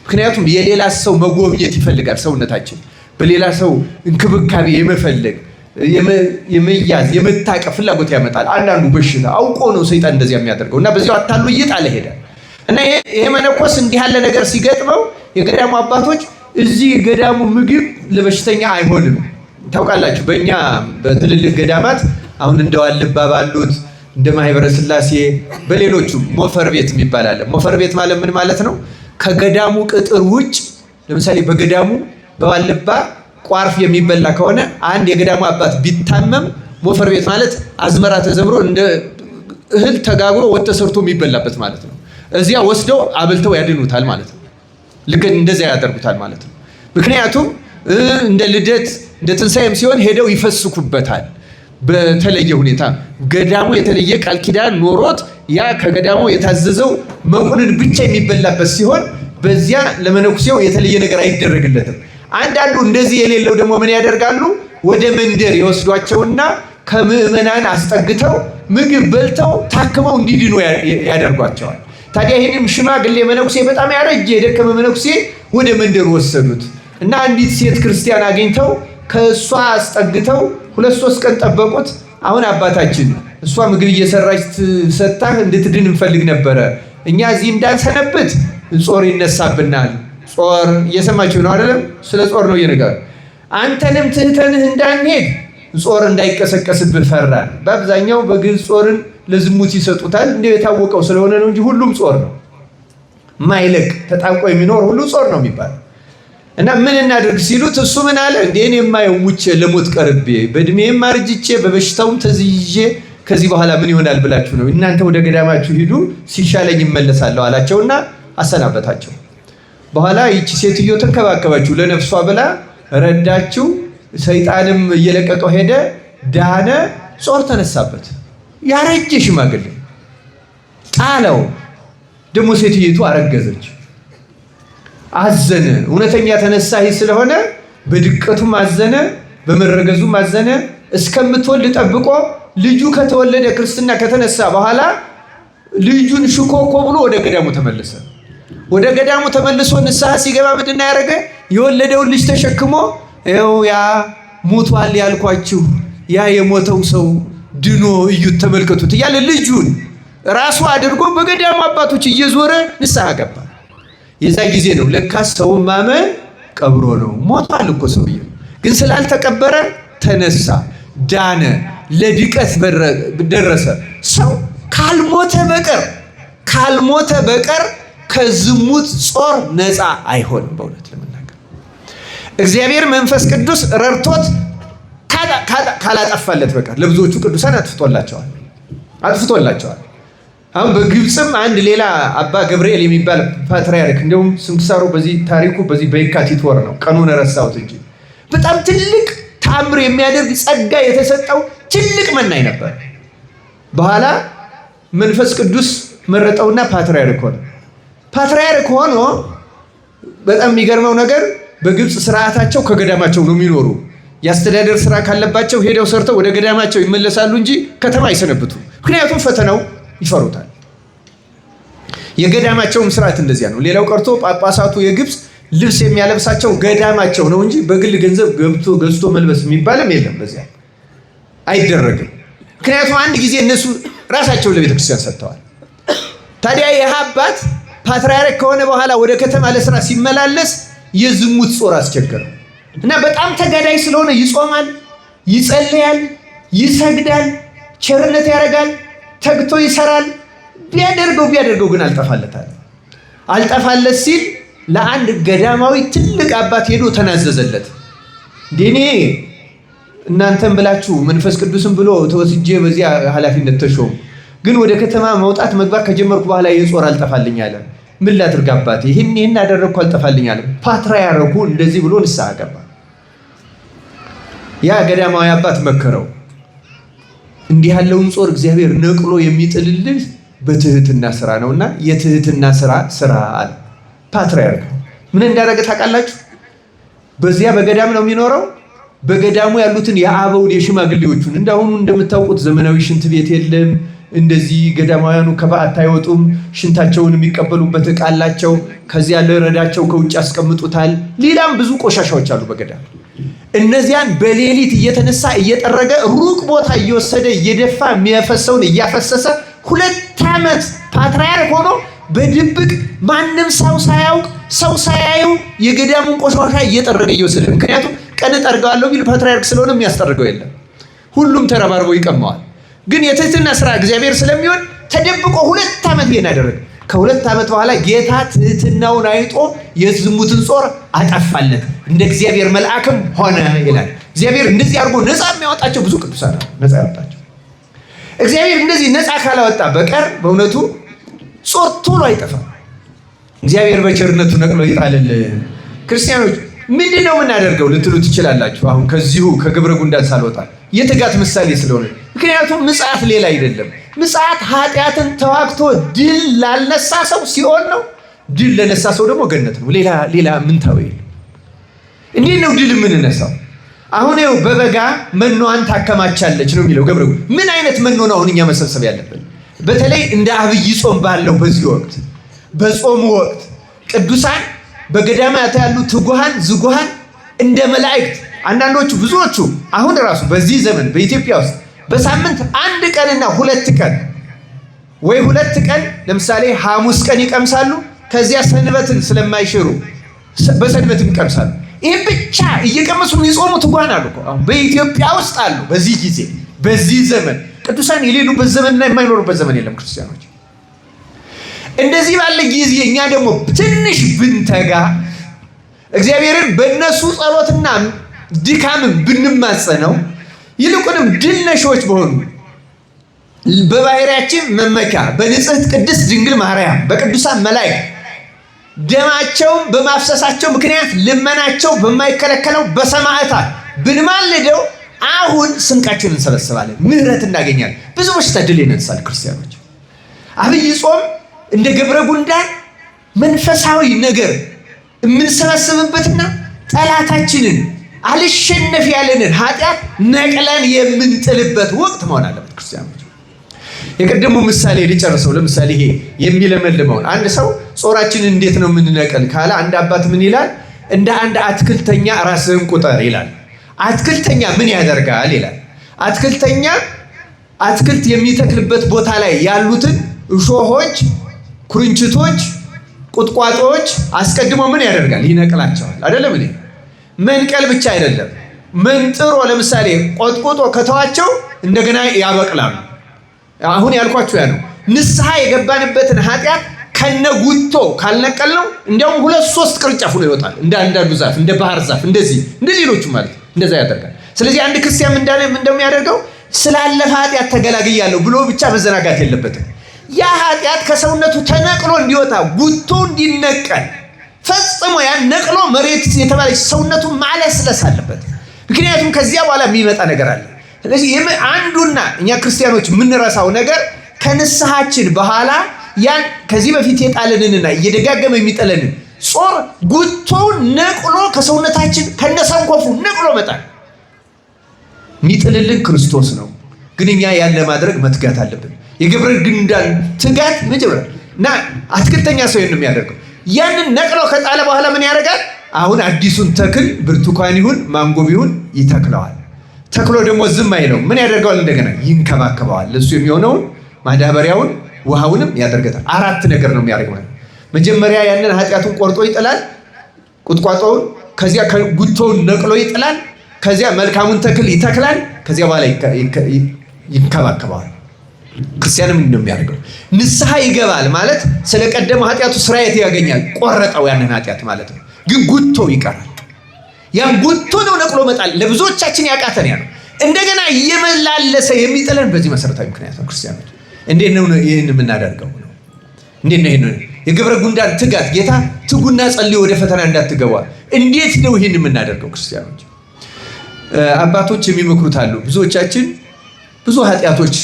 ምክንያቱም የሌላ ሰው መጎብኘት ይፈልጋል ሰውነታችን፣ በሌላ ሰው እንክብካቤ የመፈለግ የመያዝ የመታቀፍ ፍላጎት ያመጣል። አንዳንዱ በሽታ አውቆ ነው ሰይጣን እንደዚያ የሚያደርገው እና በዚያው አታሉ እየጣለ ሄደ እና ይሄ መነኮስ እንዲህ ያለ ነገር ሲገጥመው የገዳሙ አባቶች እዚህ ገዳሙ ምግብ ለበሽተኛ አይሆንም። ታውቃላችሁ በእኛ በትልልቅ ገዳማት አሁን እንደ ዋልባ ባሉት እንደ ማህበረ ሥላሴ በሌሎቹ ሞፈር ቤት የሚባል አለ። ሞፈር ቤት ማለት ምን ማለት ነው? ከገዳሙ ቅጥር ውጭ ለምሳሌ በገዳሙ በዋልባ ቋርፍ የሚበላ ከሆነ አንድ የገዳሙ አባት ቢታመም ሞፈር ቤት ማለት አዝመራ ተዘምሮ እንደ እህል ተጋግሮ ወጥ ተሰርቶ የሚበላበት ማለት ነው። እዚያ ወስደው አብልተው ያድኑታል ማለት ነው። ልክ እንደዚያ ያደርጉታል ማለት ነው። ምክንያቱም እንደ ልደት እንደ ትንሣኤም ሲሆን ሄደው ይፈስኩበታል። በተለየ ሁኔታ ገዳሙ የተለየ ቃል ኪዳን ኖሮት ያ ከገዳሙ የታዘዘው መቁንን ብቻ የሚበላበት ሲሆን በዚያ ለመነኩሴው የተለየ ነገር አይደረግለትም። አንዳንዱ እንደዚህ የሌለው ደግሞ ምን ያደርጋሉ? ወደ መንደር የወስዷቸውና ከምዕመናን አስጠግተው ምግብ በልተው ታክመው እንዲድኑ ያደርጓቸዋል። ታዲያ ይህንም ሽማግሌ መነኩሴ በጣም ያረጀ የደከመ መነኩሴ ወደ መንደር ወሰዱት እና አንዲት ሴት ክርስቲያን አግኝተው ከእሷ አስጠግተው 2-3 ቀን ጠበቁት። አሁን አባታችን እሷ ምግብ እየሰራች ሰጣህ እንድትድን እንፈልግ ነበረ። እኛ እዚህ እንዳንሰነብት ጾር ይነሳብናል። ጾር እየሰማችሁ ነው አይደለም? ስለ ጾር ነው እየነገር። አንተንም ትህተንህ እንዳንሄድ ጾር እንዳይቀሰቀስብህ ፈራን። በአብዛኛው በግልጽ ጾርን ለዝሙት ይሰጡታል። እንደው የታወቀው ስለሆነ ነው እንጂ ሁሉም ጾር ነው። ማይለቅ ተጣብቆ የሚኖር ሁሉ ጾር ነው የሚባል እና ምን እናድርግ ሲሉት እሱ ምን አለ? እንዴን የማየው ሙቼ ለሞት ቀርቤ በእድሜም አርጅቼ በበሽታውም ተዝይዤ ከዚህ በኋላ ምን ይሆናል ብላችሁ ነው? እናንተ ወደ ገዳማችሁ ሂዱ ሲሻለኝ ይመለሳለሁ አላቸውና አሰናበታቸው። በኋላ ይቺ ሴትዮ ተንከባከባችሁ ለነፍሷ ብላ ረዳችሁ። ሰይጣንም እየለቀቀው ሄደ፣ ዳነ፣ ጾር ተነሳበት። ያረጀ ሽማግሌ ጣለው። ደግሞ ሴትይቱ አረገዘች። አዘነ። እውነተኛ ተነሳሂ ስለሆነ በድቀቱም አዘነ፣ በመረገዙም አዘነ። እስከምትወልድ ጠብቆ ልጁ ከተወለደ ክርስትና ከተነሳ በኋላ ልጁን ሽኮኮ ብሎ ወደ ገዳሙ ተመለሰ። ወደ ገዳሙ ተመልሶ ንስሐ ሲገባ ምንድን ነው ያደረገ? የወለደውን ልጅ ተሸክሞ ይኸው ያ ሞቷል ያልኳችሁ ያ የሞተው ሰው ድኖ እዩት ተመልከቱት እያለ ልጁን ራሱ አድርጎ በገዳሙ አባቶች እየዞረ ንስሐ ገባ። የዛ ጊዜ ነው ለካ ሰው ማመን ቀብሮ ነው። ሞቷል እኮ ሰውዬው፣ ግን ስላልተቀበረ ተነሳ፣ ዳነ፣ ለድቀት ደረሰ። ሰው ካልሞተ በቀር ከዝሙት ጾር ነፃ አይሆንም። በእውነት ለመናገር እግዚአብሔር መንፈስ ቅዱስ ረድቶት ካላጠፋለት በቀር ለብዙዎቹ ቅዱሳን አጥፍቶላቸዋል። አሁን በግብፅም አንድ ሌላ አባ ገብርኤል የሚባል ፓትርያርክ፣ እንደውም ስንክሳሩ ታሪኩ በዚህ በየካቲት ወር ነው፣ ቀኑን ረሳሁት እንጂ በጣም ትልቅ ተአምር የሚያደርግ ጸጋ የተሰጠው ትልቅ መናኝ ነበር። በኋላ መንፈስ ቅዱስ መረጠውና ፓትርያርክ ሆነ። ፓትርያርክ ሆኖ በጣም የሚገርመው ነገር በግብፅ ስርዓታቸው ከገዳማቸው ነው የሚኖሩ። የአስተዳደር ስራ ካለባቸው ሄደው ሰርተው ወደ ገዳማቸው ይመለሳሉ እንጂ ከተማ አይሰነብቱ። ምክንያቱም ፈተናው ይፈሩታል። የገዳማቸውም ስርዓት እንደዚያ ነው። ሌላው ቀርቶ ጳጳሳቱ የግብፅ ልብስ የሚያለብሳቸው ገዳማቸው ነው እንጂ በግል ገንዘብ ገዝቶ መልበስ የሚባልም የለም። በዚያ አይደረግም። ምክንያቱም አንድ ጊዜ እነሱ ራሳቸውን ለቤተክርስቲያን ሰጥተዋል። ታዲያ ይህ አባት ፓትርያርክ ከሆነ በኋላ ወደ ከተማ ለስራ ሲመላለስ የዝሙት ጾር አስቸገረው እና በጣም ተጋዳይ ስለሆነ ይጾማል፣ ይጸልያል፣ ይሰግዳል፣ ቸርነት ያደርጋል፣ ተግቶ ይሰራል። ቢያደርገው ግን አልጠፋለት ሲል ለአንድ ገዳማዊ ትልቅ አባት ሄዶ ተናዘዘለት። እኔ እናንተን ብላችሁ መንፈስ ቅዱስን ብሎ ተወስጄ በዚያ ኃላፊነት ተሾሙ፣ ግን ወደ ከተማ መውጣት መግባት ከጀመርኩ በኋላ የጾር አልጠፋልኝ አለ። ምን ላድርግ አባቴ? ይህን አደረግኩ አልጠፋልኝ አለ። ፓትርያርኩ እንደዚህ ብሎ ንስሐ ገባ። ያ ገዳማዊ አባት መከረው። እንዲህ ያለውን ጾር እግዚአብሔር ነቅሎ የሚጥልልህ በትህትና ስራ ነውና የትህትና ስራ አለ። ፓትርያርክ ምን እንዳደረገ ታውቃላችሁ? በዚያ በገዳም ነው የሚኖረው። በገዳሙ ያሉትን የአበውን የሽማግሌዎቹን እንዳሁኑ እንደምታውቁት ዘመናዊ ሽንት ቤት የለም። እንደዚህ ገዳማውያኑ ከበዓት አይወጡም። ሽንታቸውን የሚቀበሉበት ዕቃ አላቸው። ከዚያ ለረዳቸው ከውጭ ያስቀምጡታል። ሌላም ብዙ ቆሻሻዎች አሉ በገዳም። እነዚያን በሌሊት እየተነሳ እየጠረገ ሩቅ ቦታ እየወሰደ እየደፋ የሚያፈሰውን እያፈሰሰ 2 ዓመት ፓትርያርክ ሆኖ በድብቅ ማንም ሰው ሳያውቅ ሰው ሳያዩ የገዳሙን ቆሻሻ እየጠረገ እየወሰደ። ምክንያቱም ቀን ጠርገዋለሁ ቢል ፓትርያርክ ስለሆነ የሚያስጠርገው የለም። ሁሉም ተረባርቦ ይቀማዋል። ግን የትህትና ስራ እግዚአብሔር ስለሚሆን ተደብቆ 2 ዓመት ይሄን አደረገ። ከ2 ዓመት በኋላ ጌታ ትህትናውን አይቶ የዝሙትን ጾር አጠፋለት፣ እንደ እግዚአብሔር መልአክም ሆነ ይላል። እግዚአብሔር እንደዚህ አድርጎ ነፃ የሚያወጣቸው ብዙ ቅዱሳን ነፃ ያወጣቸው። እግዚአብሔር እንደዚህ ነፃ ካላወጣ በቀር በእውነቱ ጾር ቶሎ አይጠፋም። እግዚአብሔር በቸርነቱ ነቅሎ ይጣልልን። ክርስቲያኖች ምንድነው የምናደርገው ልትሉ ትችላላችሁ። አሁን ከዚሁ ከግብረ ጉንዳን ሳልወጣ የትጋት ምሳሌ ስለሆነ፣ ምክንያቱም ምጽአት ሌላ አይደለም። ምጽአት ኃጢአትን ተዋግቶ ድል ላልነሳ ሰው ሲኦል ነው፣ ድል ለነሳ ሰው ደግሞ ገነት ነው። ሌላ ምንታው የለም። እንዴት ነው ድል የምንነሳው? አሁን ይኸው በበጋ መኖዋን ታከማቻለች ነው የሚለው ገብረ። ምን አይነት መኖ ነው አሁን እኛ መሰብሰብ ያለብን? በተለይ እንደ አብይ ጾም ባለው በዚህ ወቅት፣ በጾሙ ወቅት ቅዱሳን በገዳማት ያሉ ትጉሃን ዝጉሃን እንደ መላእክት፣ አንዳንዶቹ ብዙዎቹ አሁን ራሱ በዚህ ዘመን በኢትዮጵያ ውስጥ በሳምንት 1 ቀንና 2 ቀን ወይ 2 ቀን ለምሳሌ ሐሙስ ቀን ይቀምሳሉ። ከዚያ ሰንበትን ስለማይሽሩ በሰንበትም ይቀምሳሉ። ይህ ብቻ እየቀመሱ የሚጾሙ ትጉሃን አሉ። አሁን በኢትዮጵያ ውስጥ አሉ። በዚህ ጊዜ በዚህ ዘመን ቅዱሳን የሌሉበት ዘመንና የማይኖሩበት ዘመን የለም። ክርስቲያኖች እንደዚህ ባለ ጊዜ እኛ ደግሞ ትንሽ ብንተጋ እግዚአብሔርን በእነሱ ጸሎትና ድካምን ብንማጸነው ይልቁንም ድል ነሾች በሆኑ በባህሪያችን መመኪያ በንጽሕት ቅድስት ድንግል ማርያም በቅዱሳን መላእክት ደማቸውን በማፍሰሳቸው ምክንያት ልመናቸው በማይከለከለው በሰማዕታት ብንማልደው አሁን ስንቃችንን እንሰበስባለን፣ ምሕረት እናገኛለን። ብዙ በሽታ ድል ይነሳል። ክርስቲያኖች አብይ ጾም እንደ ገብረ ጉንዳን መንፈሳዊ ነገር የምንሰበስብበትና ጠላታችንን አልሸነፍ ያለንን ኃጢአት ነቅለን የምንጥልበት ወቅት መሆን አለበት። ክርስቲያኖች የቀደሙ ምሳሌ ሊጨርሰው። ለምሳሌ ይሄ የሚለመልመውን አንድ ሰው ጾራችንን እንዴት ነው የምንነቀል ካለ አንድ አባት ምን ይላል? እንደ አንድ አትክልተኛ ራስህን ቁጠር ይላል። አትክልተኛ ምን ያደርጋል ይላል። አትክልተኛ አትክልት የሚተክልበት ቦታ ላይ ያሉትን እሾሆች፣ ኩርንችቶች፣ ቁጥቋጦዎች አስቀድሞ ምን ያደርጋል? ይነቅላቸዋል። አይደለም እንዴ? መንቀል ብቻ አይደለም፣ መንጥሮ ለምሳሌ ቆጥቆጦ ከተዋቸው እንደገና ያበቅላሉ። አሁን ያልኳችሁ ያ ነው። ንስሐ የገባንበትን ኃጢአት ከነጉቶ ካልነቀል ነው እንዲያውም 2-3 ቅርንጫፍ ነው ይወጣል። እንደ አንዳንዱ ዛፍ፣ እንደ ባህር ዛፍ እንደዚህ እንደ ሌሎቹ ማለት እንደዛ ያደርጋል። ስለዚህ አንድ ክርስቲያን እንደሚያደርገው ስላለፈ ኃጢአት ተገላግያለሁ ብሎ ብቻ መዘናጋት የለበትም። ያ ኃጢአት ከሰውነቱ ተነቅሎ እንዲወጣ ጉቶ እንዲነቀል ፈጽሞ ያን ነቅሎ መሬት የተባለች ሰውነቱ ማለስለስ አለበት። ምክንያቱም ከዚያ በኋላ የሚመጣ ነገር አለ። ስለዚህ አንዱና እኛ ክርስቲያኖች የምንረሳው ነገር ከንስሐችን በኋላ ያን ከዚህ በፊት የጣለንንና እየደጋገመ የሚጠለንን ጾር ጉቶውን ነቅሎ ከሰውነታችን ከነሰንኮፉ ነቅሎ መጣል የሚጥልልን ክርስቶስ ነው። ግን እኛ ያን ለማድረግ መትጋት አለብን። የገብረ ጉንዳን ትጋት መጀመሪያ እና አትክልተኛ ሰው ነው የሚያደርገው። ያንን ነቅሎ ከጣለ በኋላ ምን ያደርጋል? አሁን አዲሱን ተክል ብርቱካን ይሁን ማንጎ ይሁን ይተክለዋል። ተክሎ ደግሞ ዝም አይለው። ምን ያደርገዋል? እንደገና ይንከባከበዋል። ለሱ የሚሆነውን ማዳበሪያውን ውሃውንም ያደርገታል። 4 ነገር ነው የሚያደርገው። መጀመሪያ ያንን ኃጢአቱን ቆርጦ ይጥላል ቁጥቋጦውን፣ ከዚያ ጉቶውን ነቅሎ ይጥላል፣ ከዚያ መልካሙን ተክል ይተክላል፣ ከዚያ በኋላ ይንከባከባል። ክርስቲያንም ምንድን ነው የሚያደርገው? ንስሐ ይገባል ማለት ስለቀደመው ኃጢአቱ ስርየት ያገኛል። ቆረጠው ያንን ኃጢአት ማለት ነው። ግን ጉቶ ይቀራል። ያን ጉቶ ነው ነቅሎ መጣል። ለብዙዎቻችን ያቃተን ያ ነው። እንደገና እየመላለሰ የሚጥለን በዚህ መሰረታዊ ምክንያት ነው። ክርስቲያኖች እንዴት ነው ይህን የምናደርገው? እንዴት ነው ይህን የግብረ ጉንዳን ትጋት ጌታ ትጉና ጸልዩ ወደ ፈተና እንዳትገባ፣ እንዴት ነው ይህን የምናደርገው? ክርስቲያኖች አባቶች የሚመክሩት አሉ። ብዙዎቻችን ብዙ ኃጢአቶች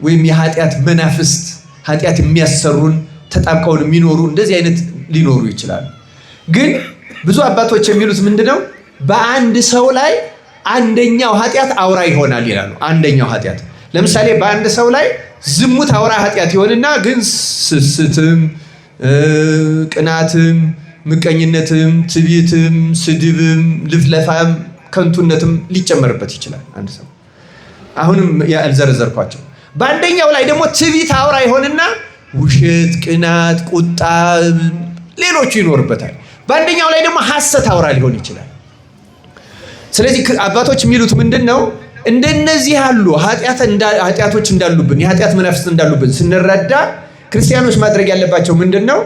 ወይም የኃጢአት መናፍስት ኃጢአት የሚያሰሩን ተጣብቀውን የሚኖሩ እንደዚህ አይነት ሊኖሩ ይችላሉ። ግን ብዙ አባቶች የሚሉት ምንድነው? በአንድ ሰው ላይ አንደኛው ኃጢአት አውራ ይሆናል ይላሉ። አንደኛው ኃጢአት ለምሳሌ በአንድ ሰው ላይ ዝሙት አውራ ኃጢአት ይሆንና ግን ስስትም፣ ቅናትም፣ ምቀኝነትም፣ ትዕቢትም፣ ስድብም፣ ልፍለፋም፣ ከንቱነትም ሊጨመርበት ይችላል አንድ ሰው። አሁንም ያልዘረዘርኳቸው። በአንደኛው ላይ ደግሞ ትዕቢት አውራ ይሆንና ውሸት፣ ቅናት፣ ቁጣ፣ ሌሎቹ ይኖርበታል። በአንደኛው ላይ ደግሞ ሐሰት አውራ ሊሆን ይችላል። ስለዚህ አባቶች የሚሉት ምንድን ነው? እንደነዚህ ያሉ ኃጢአቶች እንዳሉብን የኃጢአት መናፍስት እንዳሉብን ስንረዳ ክርስቲያኖች ማድረግ ያለባቸው ምንድን ነው?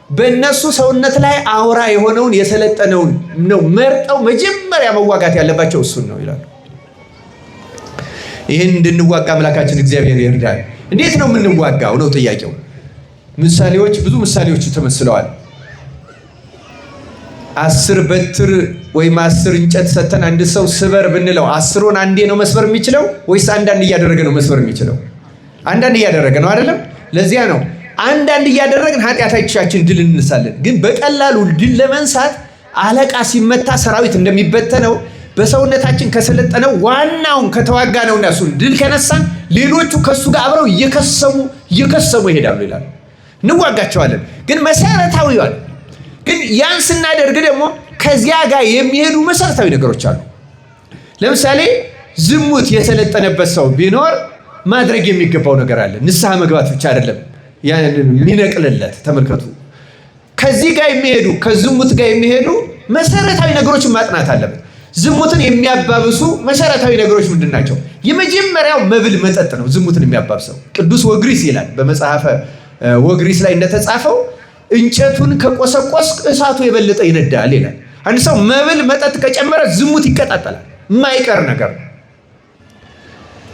በእነሱ ሰውነት ላይ አውራ የሆነውን የሰለጠነውን ነው መርጠው መጀመሪያ መዋጋት ያለባቸው እሱን ነው ይላሉ። ይህን እንድንዋጋ አምላካችን እግዚአብሔር ይርዳል። እንዴት ነው የምንዋጋው ነው ጥያቄው። ምሳሌዎች፣ ብዙ ምሳሌዎች ተመስለዋል። 10 በትር ወይም 10 እንጨት ሰተን አንድ ሰው ስበር ብንለው 10ን አንዴ ነው መስበር የሚችለው ወይስ አንዳንድ እያደረገ ነው መስበር የሚችለው? አንዳንድ እያደረገ ነው አይደለም? ለዚያ ነው አንዳንድ እያደረግን ኃጢአታችን ድል እንነሳለን። ግን በቀላሉ ድል ለመንሳት አለቃ ሲመታ ሰራዊት እንደሚበተነው በሰውነታችን ከሰለጠነው ዋናውን ከተዋጋ ነውና እሱን ድል ከነሳን ሌሎቹ ከሱ ጋር አብረው እየከሰሙ ይሄዳሉ ይላሉ። እንዋጋቸዋለን። ግን መሰረታዊ ይዋል ግን ያን ስናደርግ ደግሞ ከዚያ ጋር የሚሄዱ መሰረታዊ ነገሮች አሉ። ለምሳሌ ዝሙት የሰለጠነበት ሰው ቢኖር ማድረግ የሚገባው ነገር አለ። ንስሐ መግባት ብቻ አይደለም የሚነቅልለት። ተመልከቱ፣ ከዚህ ጋር የሚሄዱ ከዝሙት ጋር የሚሄዱ መሰረታዊ ነገሮችን ማጥናት አለበት። ዝሙትን የሚያባብሱ መሰረታዊ ነገሮች ምንድን ናቸው? የመጀመሪያው መብል መጠጥ ነው። ዝሙትን የሚያባብሰው ቅዱስ ወግሪስ ይላል በመጽሐፈ ወግሪስ ላይ እንደተጻፈው እንጨቱን ከቆሰቆስ እሳቱ የበለጠ ይነዳል ይላል። አንድ ሰው መብል መጠጥ ከጨመረ ዝሙት ይቀጣጠላል፣ የማይቀር ነገር ነው።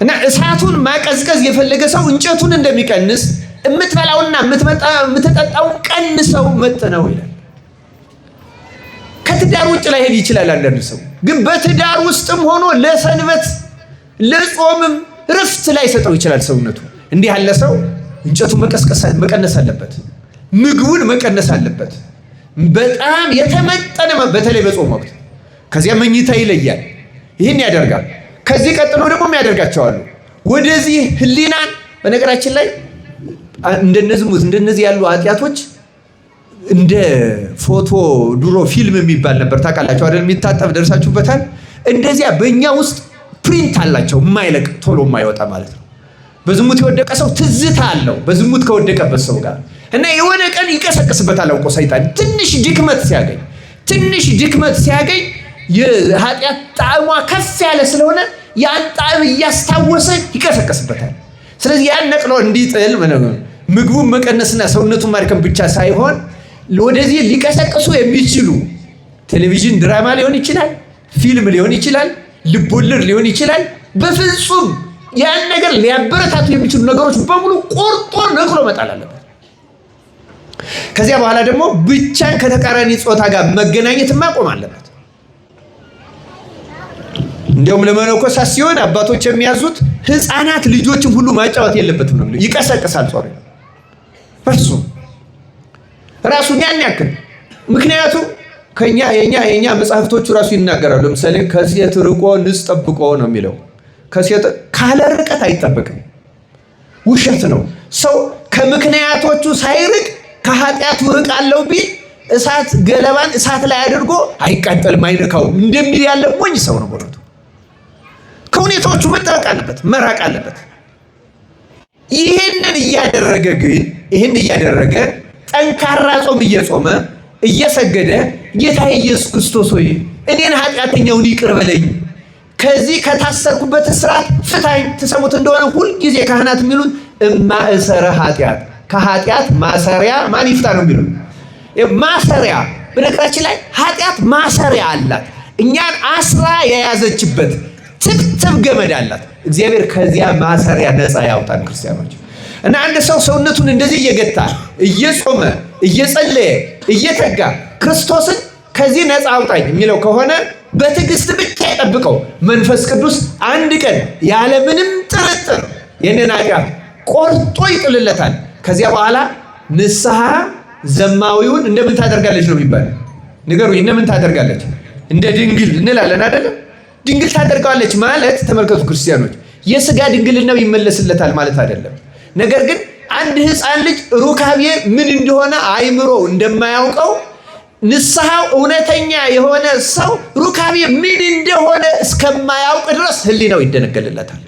እና እሳቱን ማቀዝቀዝ የፈለገ ሰው እንጨቱን እንደሚቀንስ የምትበላውና የምትጠጣው ቀንሰው መጥነው ይላል። ከትዳር ውጭ ላይ ሄድ ይችላል አንዳንድ ሰው፣ ግን በትዳር ውስጥም ሆኖ ለሰንበት ለጾምም ረፍት ላይ ሰጠው ይችላል ሰውነቱ። እንዲህ ያለ ሰው እንጨቱን መቀነስ አለበት፣ ምግቡን መቀነስ አለበት። በጣም የተመጠነ በተለይ በጾም ወቅት። ከዚያ መኝታ ይለያል። ይህን ያደርጋል። ከዚህ ቀጥሎ ደግሞ የሚያደርጋቸዋሉ ወደዚህ ህሊናን። በነገራችን ላይ እንደነዚህ ያሉ ኃጢአቶች እንደ ፎቶ ድሮ ፊልም የሚባል ነበር ታውቃላችሁ አይደል? የሚታጠብ ደርሳችሁበታል። እንደዚያ በእኛ ውስጥ ፕሪንት አላቸው፣ የማይለቅ ቶሎ የማይወጣ ማለት ነው። በዝሙት የወደቀ ሰው ትዝታ አለው በዝሙት ከወደቀበት ሰው ጋር እና የሆነ ቀን ይቀሰቅስበታል አውቆ ሰይጣን። ትንሽ ድክመት ሲያገኝ የኃጢአት ጣዕሟ ከፍ ያለ ስለሆነ ያን ጣዕም እያስታወሰ ይቀሰቅስበታል። ስለዚህ ያን ነቅሎ እንዲጥል ምግቡን መቀነስና ሰውነቱን ማድከም ብቻ ሳይሆን ወደዚህ ሊቀሰቅሱ የሚችሉ ቴሌቪዥን ድራማ ሊሆን ይችላል፣ ፊልም ሊሆን ይችላል፣ ልቦለድ ሊሆን ይችላል። በፍጹም ያን ነገር ሊያበረታቱ የሚችሉ ነገሮች በሙሉ ቆርጦ ነቅሎ መጣል አለበት። ከዚያ በኋላ ደግሞ ብቻን ከተቃራኒ ጾታ ጋር መገናኘት ማቆም አለበት። እንዲያውም ለመነኮሳት ሲሆን አባቶች የሚያዙት ህፃናት ልጆችም ሁሉ ማጫወት የለበትም ነው። ይቀሰቅሳል ጾር በፍጹም ራሱን ያን ያክል። ምክንያቱም የኛ መጽሐፍቶቹ ራሱ ይናገራሉ። ለምሳሌ ከሴት ርቆ ንጽ ጠብቆ ነው የሚለው። ከሴት ካለ ርቀት አይጠበቅም፣ ውሸት ነው። ሰው ከምክንያቶቹ ሳይርቅ ከኃጢአቱ ርቃለው ቢል ገለባን እሳት ላይ አድርጎ አይቃጠልም፣ አይነካውም እንደሚል ያለ ሞኝ ሰው ነው። በእውነቱ ከሁኔታዎቹ መጠበቅ አለበት፣ መራቅ አለበት። ይህንን እያደረገ ጠንካራ ጾም እየጾመ እየሰገደ ጌታ ኢየሱስ ክርስቶስ ሆይ እኔን ኃጢአተኛውን ይቅር በለኝ፣ ከዚህ ከታሰርኩበት እስራት ፍታኝ ትሰሙት እንደሆነ ሁልጊዜ ካህናት የሚሉት እማእሰረ ኃጢአት፣ ከኃጢአት ማሰሪያ ማን ይፍታ ነው የሚሉት። ማሰሪያ በነገራችን ላይ ኃጢአት ማሰሪያ አላት። እኛን አስራ የያዘችበት ትብትብ ገመድ አላት። እግዚአብሔር ከዚያ ማሰሪያ ነፃ ያውጣን ክርስቲያኖች። እና አንድ ሰው ሰውነቱን እንደዚህ እየገታ እየጾመ እየጸለየ እየተጋ ክርስቶስን ከዚህ ነፃ አውጣኝ የሚለው ከሆነ በትዕግስት ብቻ ይጠብቀው። መንፈስ ቅዱስ አንድ ቀን ያለ ምንም ጥርጥር ይህንን ኃጢአት ቆርጦ ይጥልለታል። ከዚያ በኋላ ንስሐ ዘማዊውን እንደምን ታደርጋለች ነው የሚባለው? ንገሩኝ፣ እንደምን ታደርጋለች? እንደ ድንግል እንላለን አይደለም? ድንግል ታደርጋለች ማለት ተመልከቱ ክርስቲያኖች፣ የሥጋ ድንግልናው ይመለስለታል ማለት አይደለም። ነገር ግን አንድ ሕፃን ልጅ ሩካቤ ምን እንደሆነ አይምሮ እንደማያውቀው ንስሐው እውነተኛ የሆነ ሰው ሩካቤ ምን እንደሆነ እስከማያውቅ ድረስ ሕሊናው ይደነገልለታል።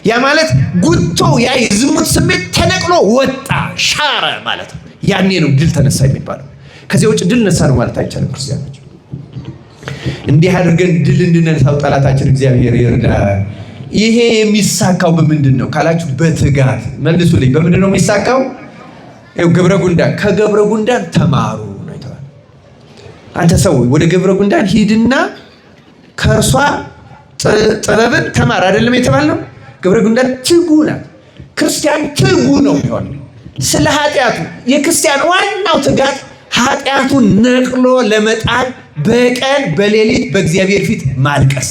ያ ማለት ጉቶው ያ የዝሙት ስሜት ተነቅሎ ወጣ ሻረ ማለት ነው። ያኔ ነው ድል ተነሳ የሚባለው። ከዚያ ውጭ ድል ነሳ ነው ማለት አይቻልም ክርስቲያኖች። እንዲህ አድርገን ድል እንድነሳው ጠላታችን እግዚአብሔር ይርዳል። ይሄ የሚሳካው በምንድን ነው ካላችሁ፣ በትጋት መልሱልኝ። በምንድን ነው የሚሳካው? ገብረ ጉንዳን ከገብረ ጉንዳን ተማሩ ነው የተባለው። አንተ ሰው ወደ ገብረ ጉንዳን ሂድና ከእርሷ ጥበብን ተማር አይደለም የተባለው? ገብረ ጉንዳን ትጉ ናት። ክርስቲያን ትጉ ነው የሚሆነው ስለ ኃጢአቱ። የክርስቲያን ዋናው ትጋት ኃጢአቱን ነቅሎ ለመጣል በቀን በሌሊት በእግዚአብሔር ፊት ማልቀስ፣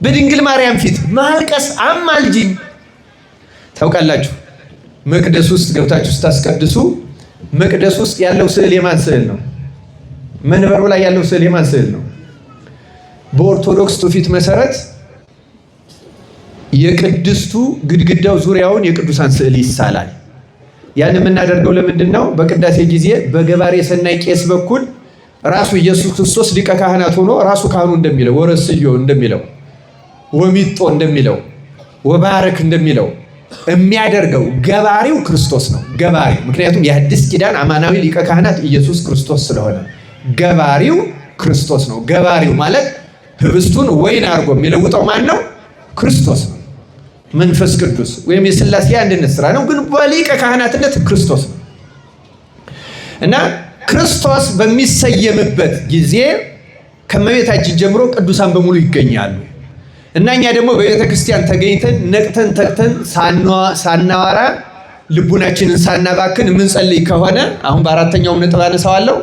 በድንግል ማርያም ፊት ማልቀስ። አማልጅኝ። ታውቃላችሁ መቅደስ ውስጥ ገብታችሁ ስታስቀድሱ መቅደስ ውስጥ ያለው ስዕል የማን ስዕል ነው? መንበሩ ላይ ያለው ስዕል የማን ስዕል ነው? በኦርቶዶክስ ትውፊት መሰረት የቅድስቱ ግድግዳው ዙሪያውን የቅዱሳን ስዕል ይሳላል። ያን የምናደርገው ለምንድን ነው? በቅዳሴ ጊዜ በገባሬ ሰናይ ቄስ በኩል ራሱ ኢየሱስ ክርስቶስ ሊቀ ካህናት ሆኖ ራሱ ካህኑ እንደሚለው ወረስዮ እንደሚለው ወሚጦ እንደሚለው ወባረክ እንደሚለው የሚያደርገው ገባሪው ክርስቶስ ነው። ገባሪው ምክንያቱም የአዲስ ኪዳን አማናዊ ሊቀ ካህናት ኢየሱስ ክርስቶስ ስለሆነ ገባሪው ክርስቶስ ነው። ገባሪው ማለት ህብስቱን ወይን አድርጎ የሚለውጠው ማን ነው? ክርስቶስ ነው። መንፈስ ቅዱስ ወይም የሥላሴ አንድነት ስራ ነው። ግን በሊቀ ካህናትነት ክርስቶስ ነው እና ክርስቶስ በሚሰየምበት ጊዜ ከመቤታችን ጀምሮ ቅዱሳን በሙሉ ይገኛሉ። እና እኛ ደግሞ በቤተ ክርስቲያን ተገኝተን ነቅተን ተግተን ሳናወራ ልቡናችንን ሳናባክን የምንጸልይ ከሆነ አሁን በአራተኛው ነጥብ አነሳዋለሁ።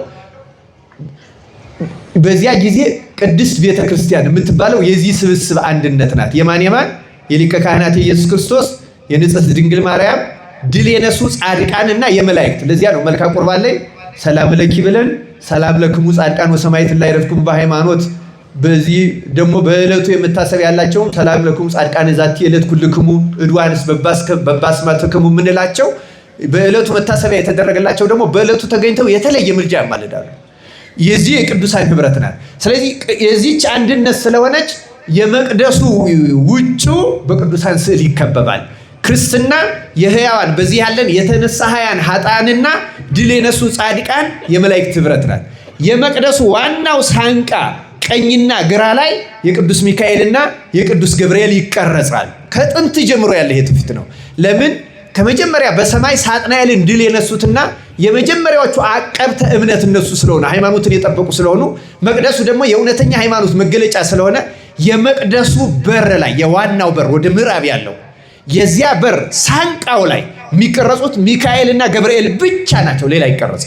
በዚያ ጊዜ ቅድስት ቤተ ክርስቲያን የምትባለው የዚህ ስብስብ አንድነት ናት። የማን የማን? የሊቀ ካህናት የኢየሱስ ክርስቶስ፣ የንጽሕት ድንግል ማርያም፣ ድል የነሱ ጻድቃንና የመላእክት። ለዚያ ነው መልክአ ቁርባን ላይ ሰላም ለኪ ብለን ሰላም ለክሙ ጻድቃን ወሰማዕት ላይ ረፍክሙ በሃይማኖት፣ በዚህ ደግሞ በዕለቱ የመታሰብ ያላቸው ሰላም ለክሙ ጻድቃን ዛቲ ዕለት ኩልክሙ እድዋንስ በባስማትክሙ የምንላቸው በዕለቱ መታሰቢያ የተደረገላቸው ደግሞ በዕለቱ ተገኝተው የተለየ ምልጃ ያማልዳሉ። የዚህ የቅዱሳን ህብረት ናት። ስለዚህ የዚህች አንድነት ስለሆነች የመቅደሱ ውጩ በቅዱሳን ስዕል ይከበባል። ክርስትና የሕያዋን በዚህ ያለን የተነሳሃያን ኃጥአንና ድል የነሱ ጻድቃን የመላእክት ህብረት ናት። የመቅደሱ ዋናው ሳንቃ ቀኝና ግራ ላይ የቅዱስ ሚካኤልና የቅዱስ ገብርኤል ይቀረጻል። ከጥንት ጀምሮ ያለ ይሄ ትውፊት ነው። ለምን? ከመጀመሪያ በሰማይ ሳጥናኤልን ድል የነሱትና የመጀመሪያዎቹ አቀብተ እምነት እነሱ ስለሆነ ሃይማኖትን የጠበቁ ስለሆኑ መቅደሱ ደግሞ የእውነተኛ ሃይማኖት መገለጫ ስለሆነ የመቅደሱ በር ላይ የዋናው በር ወደ ምዕራብ ያለው የዚያ በር ሳንቃው ላይ የሚቀረጹት ሚካኤልና ገብርኤል ብቻ ናቸው። ሌላ አይቀረጽ።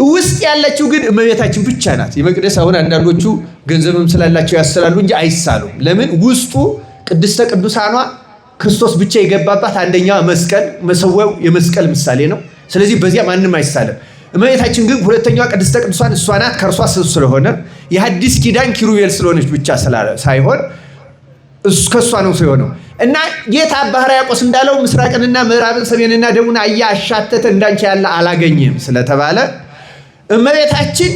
ውስጥ ያለችው ግን እመቤታችን ብቻ ናት። የመቅደስ አሁን አንዳንዶቹ ገንዘብም ስላላቸው ያስላሉ እንጂ አይሳሉም። ለምን? ውስጡ ቅድስተ ቅዱሳኗ ክርስቶስ ብቻ የገባባት አንደኛዋ መስቀል፣ መሰዊያው የመስቀል ምሳሌ ነው። ስለዚህ በዚያ ማንም አይሳለም። እመቤታችን ግን ሁለተኛዋ ቅድስተ ቅዱሳን እሷ ናት። ከእርሷ ስለሆነ የሐዲስ ኪዳን ኪሩቤል ስለሆነች ብቻ ሳይሆን ከእሷ ነው የሆነው እና ጌታ አባ ሕርያቆስ እንዳለው ምስራቅንና ምዕራብን ሰሜንና ደቡብን አሻተተ እንዳንቺ ያለ አላገኘም ስለተባለ እመቤታችን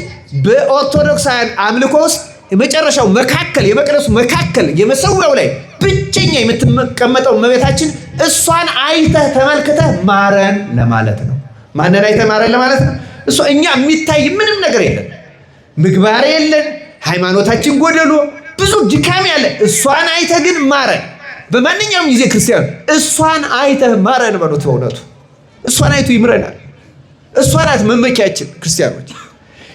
በኦርቶዶክሳውያን አምልኮ ውስጥ የመጨረሻው መካከል የመቅደሱ መካከል የመሰዊያው ላይ ብቸኛ የምትቀመጠው እመቤታችን እሷን አይተህ ተመልክተህ ማረን ለማለት ነው። ማንን አይተህ ማረን ለማለት ነው። እሷ እኛ የሚታይ ምንም ነገር የለን፣ ምግባር የለን፣ ሃይማኖታችን ጎደሎ፣ ብዙ ድካም ያለ። እሷን አይተህ ግን ማረን። በማንኛውም ጊዜ ክርስቲያን እሷን አይተህ ማረን በሉት። በእውነቱ እሷን አይቶ ይምረናል። እሷ ናት መመኪያችን ክርስቲያኖች።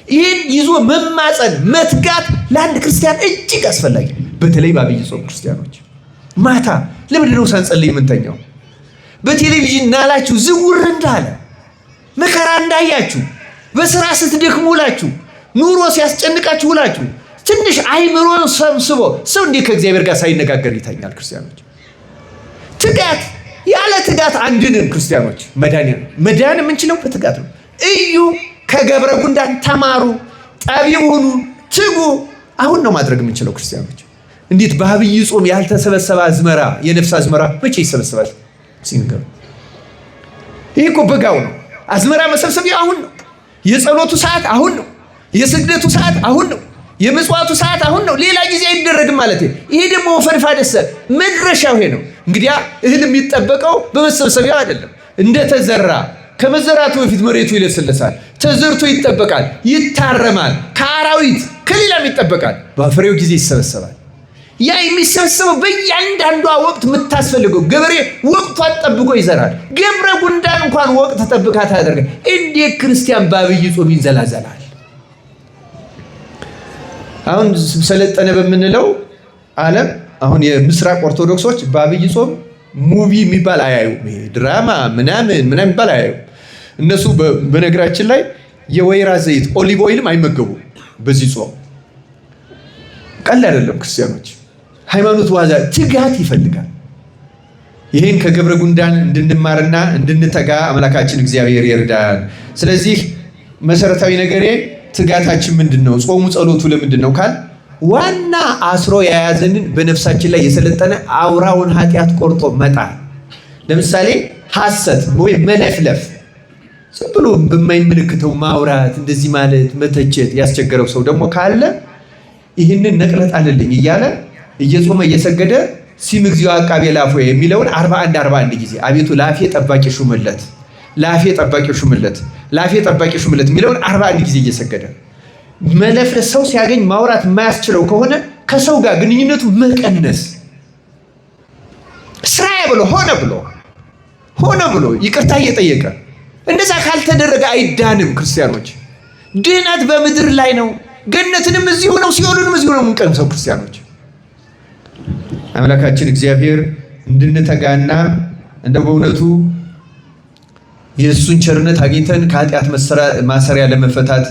ይህን ይዞ መማፀን መትጋት ለአንድ ክርስቲያን እጅግ አስፈላጊ፣ በተለይ በአብይ ጾም ክርስቲያኖች ማታ ለምንድነው ሳንጸልይ የምንተኛው? በቴሌቪዥን ናላችሁ ዝውር እንዳለ መከራ እንዳያችሁ በስራ ስትደክሙ ውላችሁ ኑሮ ሲያስጨንቃችሁ ውላችሁ ትንሽ አይምሮን ሰብስቦ ሰው እንዴት ከእግዚአብሔር ጋር ሳይነጋገር ይተኛል? ክርስቲያኖች ትጋት፣ ያለ ትጋት አንድንም ክርስቲያኖች መዳን የምንችለው በትጋት ነው። እዩ ከገብረ ጉንዳን ተማሩ፣ ጠቢብ ሁኑ፣ ትጉ። አሁን ነው ማድረግ የምንችለው ክርስቲያኖች። እንዴት በአብይ ጾም ያልተሰበሰበ አዝመራ፣ የነፍስ አዝመራ መቼ ይሰበሰባል? ሲንገሩ ይህ እኮ በጋው ነው። አዝመራ መሰብሰቢያ አሁን ነው። የጸሎቱ ሰዓት አሁን ነው። የስግደቱ ሰዓት አሁን ነው። የምጽዋቱ ሰዓት አሁን ነው። ሌላ ጊዜ አይደረግም ማለት ይሄ ደግሞ ወፈንፋ ደሰ መድረሻው ይሄ ነው። እንግዲህ እህል የሚጠበቀው በመሰብሰቢያው አይደለም። እንደተዘራ ከመዘራቱ በፊት መሬቱ ይለሰለሳል፣ ተዘርቶ ይጠበቃል፣ ይታረማል፣ ከአራዊት ከሌላም ይጠበቃል። በፍሬው ጊዜ ይሰበሰባል። ያ የሚሰበሰበው በእያንዳንዷ ወቅት የምታስፈልገው ገበሬ ወቅቷን ጠብቆ ይዘራል። ገብረ ጉንዳን እንኳን ወቅት ጠብቃ ታደርጋል። እንዴት ክርስቲያን በአብይ ጾም ይንዘላዘላል? አሁን ሰለጠነ በምንለው ዓለም አሁን የምስራቅ ኦርቶዶክሶች በአብይ ጾም ሙቪ የሚባል አያዩም። ድራማ ምናምን የሚባል አያዩም። እነሱ በነገራችን ላይ የወይራ ዘይት ኦሊቭ ኦይልም አይመገቡም በዚህ ጾም። ቀላል አይደለም ክርስቲያኖች። ሃይማኖት ዋዛ ትጋት ይፈልጋል። ይህን ከገብረ ጉንዳን እንድንማርና እንድንተጋ አምላካችን እግዚአብሔር ይርዳል። ስለዚህ መሰረታዊ ነገሬ ትጋታችን ምንድን ነው? ጾሙ ጸሎቱ ለምንድን ነው ካል ዋና አስሮ የያዘንን በነፍሳችን ላይ የሰለጠነ አውራውን ኃጢአት ቆርጦ መጣል። ለምሳሌ ሐሰት ወይም መለፍለፍ፣ ዝም ብሎ በማይመለከተው ማውራት፣ እንደዚህ ማለት መተቸት ያስቸገረው ሰው ደግሞ ካለ ይህንን ነቅለጥ አለልኝ እያለ እየጾመ እየሰገደ ሲም እግዚኦ አቃቤ ላፎ የሚለውን 41 ጊዜ አቤቱ ላፌ ጠባቂ ሹምለት፣ ላፌ ጠባቂ ሹምለት፣ ላፌ ጠባቂ ሹምለት የሚለውን 41 ጊዜ እየሰገደ መለፍለስ። ሰው ሲያገኝ ማውራት የማያስችለው ከሆነ ከሰው ጋር ግንኙነቱ መቀነስ፣ ስራዬ ብሎ ሆነ ብሎ ይቅርታ እየጠየቀ እንደዛ ካልተደረገ አይዳንም። ክርስቲያኖች ድህነት በምድር ላይ ነው። ገነትንም እዚሁ ነው፣ ሲኦልንም እዚሁ ነው የምንቀምሰው። ክርስቲያኖች አምላካችን እግዚአብሔር እንድንተጋና እንደ በእውነቱ የእሱን ቸርነት አግኝተን ከኃጢአት ማሰሪያ ለመፈታት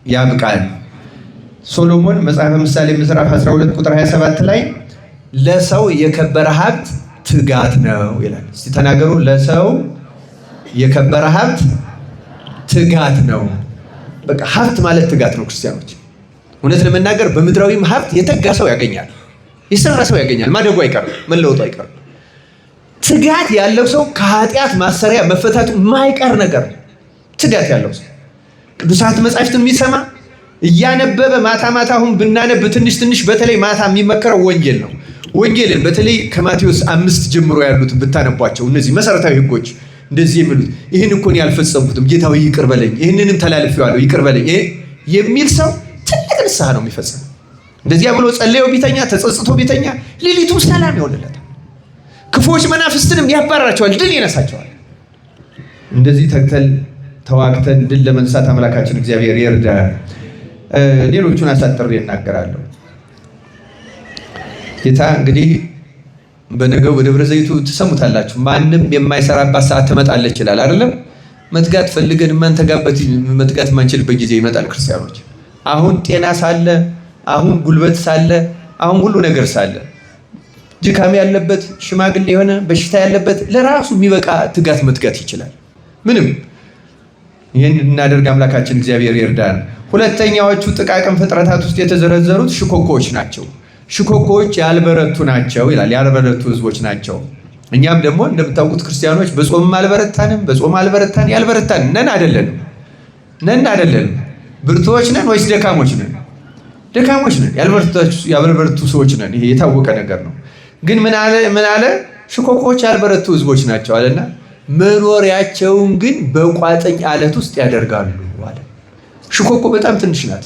ያብቃል። ሶሎሞን መጽሐፈ ምሳሌ ምዕራፍ 12 ቁጥር 27 ላይ ለሰው የከበረ ሀብት ትጋት ነው ይላል። እስቲ ተናገሩ። ለሰው የከበረ ሀብት ትጋት ነው። በቃ ሀብት ማለት ትጋት ነው። ክርስቲያኖች እውነት ለመናገር በምድራዊም ሀብት የተጋ ሰው ያገኛል፣ የሰራ ሰው ያገኛል። ማደጉ አይቀርም፣ መለወጡ አይቀርም። ትጋት ያለው ሰው ከኃጢአት ማሰሪያ መፈታቱ የማይቀር ነገር ነው። ትጋት ያለው ሰው ቅዱሳት መጻሕፍትን የሚሰማ እያነበበ ማታ አሁን ብናነብ ትንሽ በተለይ ማታ የሚመከረው ወንጌል ነው። ወንጌልን በተለይ ከማቴዎስ 5 ጀምሮ ያሉትን ብታነቧቸው እነዚህ መሰረታዊ ሕጎች እንደዚህ የሚሉት ይህን እኮ እኔ አልፈጸምኩትም ጌታዊ ይቅር በለኝ፣ ይህንንም ተላልፌዋለሁ ይቅር በለኝ የሚል ሰው ትልቅ ንስሐ ነው የሚፈጽመው። እንደዚያ ብሎ ጸለየው ቢተኛ ተጸጽቶ ቢተኛ ሌሊቱ ሰላም ይሆንለታል። ክፉዎች መናፍስትንም ያባራቸዋል፣ ድል ይነሳቸዋል። እንደዚህ ተግተን ተዋግተን ድል ለመንሳት አምላካችን እግዚአብሔር ይርዳል። ሌሎቹን አሳጥሬ እናገራለሁ። ጌታ እንግዲህ በነገው በደብረ ዘይቱ ትሰሙታላችሁ። ማንም የማይሰራባት ሰዓት ትመጣለች ይላል አይደለም? መትጋት ፈልገን ማንተጋበት መትጋት ማንችልበት ጊዜ ይመጣል። ክርስቲያኖች አሁን ጤና ሳለ፣ አሁን ጉልበት ሳለ፣ አሁን ሁሉ ነገር ሳለ ድካም ያለበት ሽማግሌ የሆነ በሽታ ያለበት ለራሱ የሚበቃ ትጋት መትጋት ይችላል። ምንም ይህን እናደርግ አምላካችን እግዚአብሔር ይርዳን። ሁለተኛዎቹ ጥቃቅን ፍጥረታት ውስጥ የተዘረዘሩት ሽኮኮዎች ናቸው። ሽኮኮዎች ያልበረቱ ናቸው ይላል። ያልበረቱ ህዝቦች ናቸው። እኛም ደግሞ እንደምታውቁት ክርስቲያኖች በጾም አልበረታንም፣ በጾም አልበረታን፣ ያልበረታን ነን አይደለንም? ብርቱዎች ነን ወይስ ደካሞች ነን? ደካሞች ነን፣ ያልበረቱ ሰዎች ነን። ይሄ የታወቀ ነገር ነው። ግን ምን አለ? ሽኮኮዎች ያልበረቱ ህዝቦች ናቸው አለና መኖሪያቸውን ግን በቋጥኝ አለት ውስጥ ያደርጋሉ አለ። ሽኮኮ በጣም ትንሽ ናት።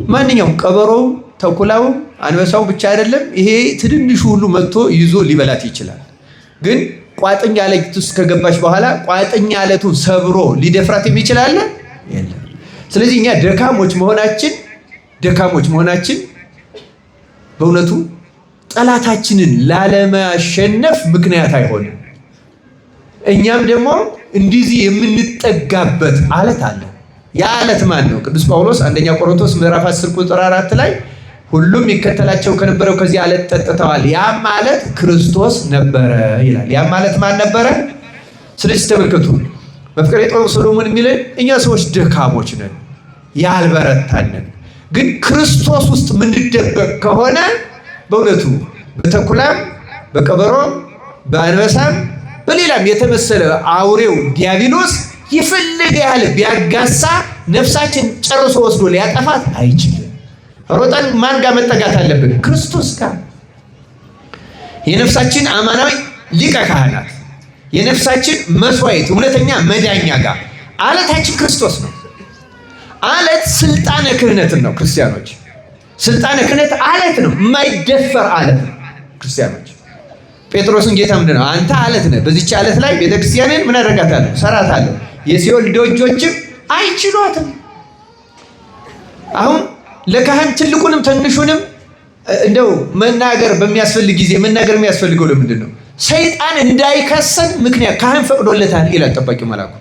ማንኛውም ቀበሮው፣ ተኩላው፣ አንበሳው ብቻ አይደለም ይሄ ትንንሹ ሁሉ መጥቶ ይዞ ሊበላት ይችላል። ግን ቋጥኝ አለት ውስጥ ከገባች በኋላ ቋጥኝ አለቱን ሰብሮ ሊደፍራት የሚችል አለ የለም። ስለዚህ እኛ ደካሞች መሆናችን በእውነቱ ጠላታችንን ላለማሸነፍ ምክንያት አይሆንም። እኛም ደግሞ እንዲህ የምንጠጋበት አለት አለ። ያ አለት ማን ነው? ቅዱስ ጳውሎስ አንደኛ ቆሮንቶስ ምዕራፍ 10 ቁጥር 4 ላይ ሁሉም ይከተላቸው ከነበረው ከዚህ አለት ጠጥተዋል፣ ያም ማለት ክርስቶስ ነበረ ይላል። ያም ማለት ማን ነበረ? ስለዚህ ተመልከቱ፣ በፍቅረ ጦር ሰሎሞን የሚለን እኛ ሰዎች ደካሞች ነን፣ ያልበረታንን፣ ግን ክርስቶስ ውስጥ የምንደበቅ ከሆነ በእውነቱ በተኩላም በቀበሮም በአንበሳም በሌላም የተመሰለ አውሬው ዲያብሎስ የፈለገ ያህል ቢያጋሳ ነፍሳችን ጨርሶ ወስዶ ሊያጠፋት አይችልም። ሮጠን ማን ጋር መጠጋት አለብን? ክርስቶስ ጋር። የነፍሳችን አማናዊ ሊቀ ካህናት፣ የነፍሳችን መስዋዕት፣ እውነተኛ መዳኛ ጋር አለታችን ክርስቶስ ነው። አለት ስልጣነ ክህነትን ነው። ክርስቲያኖች ስልጣነ ክህነት አለት ነው፣ የማይደፈር አለት ነው። ክርስቲያኖች ጴጥሮስን ጌታ ምንድን ነው? አንተ አለት ነህ፣ በዚች አለት ላይ ቤተክርስቲያንን ምን አደርጋታለሁ? ሰራታለሁ፣ የሲኦል ደጆችም አይችሏትም። አሁን ለካህን ትልቁንም ትንሹንም እንደው መናገር በሚያስፈልግ ጊዜ መናገር የሚያስፈልገው ለምንድን ነው? ሰይጣን እንዳይከሰን ምክንያት ካህን ፈቅዶለታል ይላል ጠባቂው መልአኩ።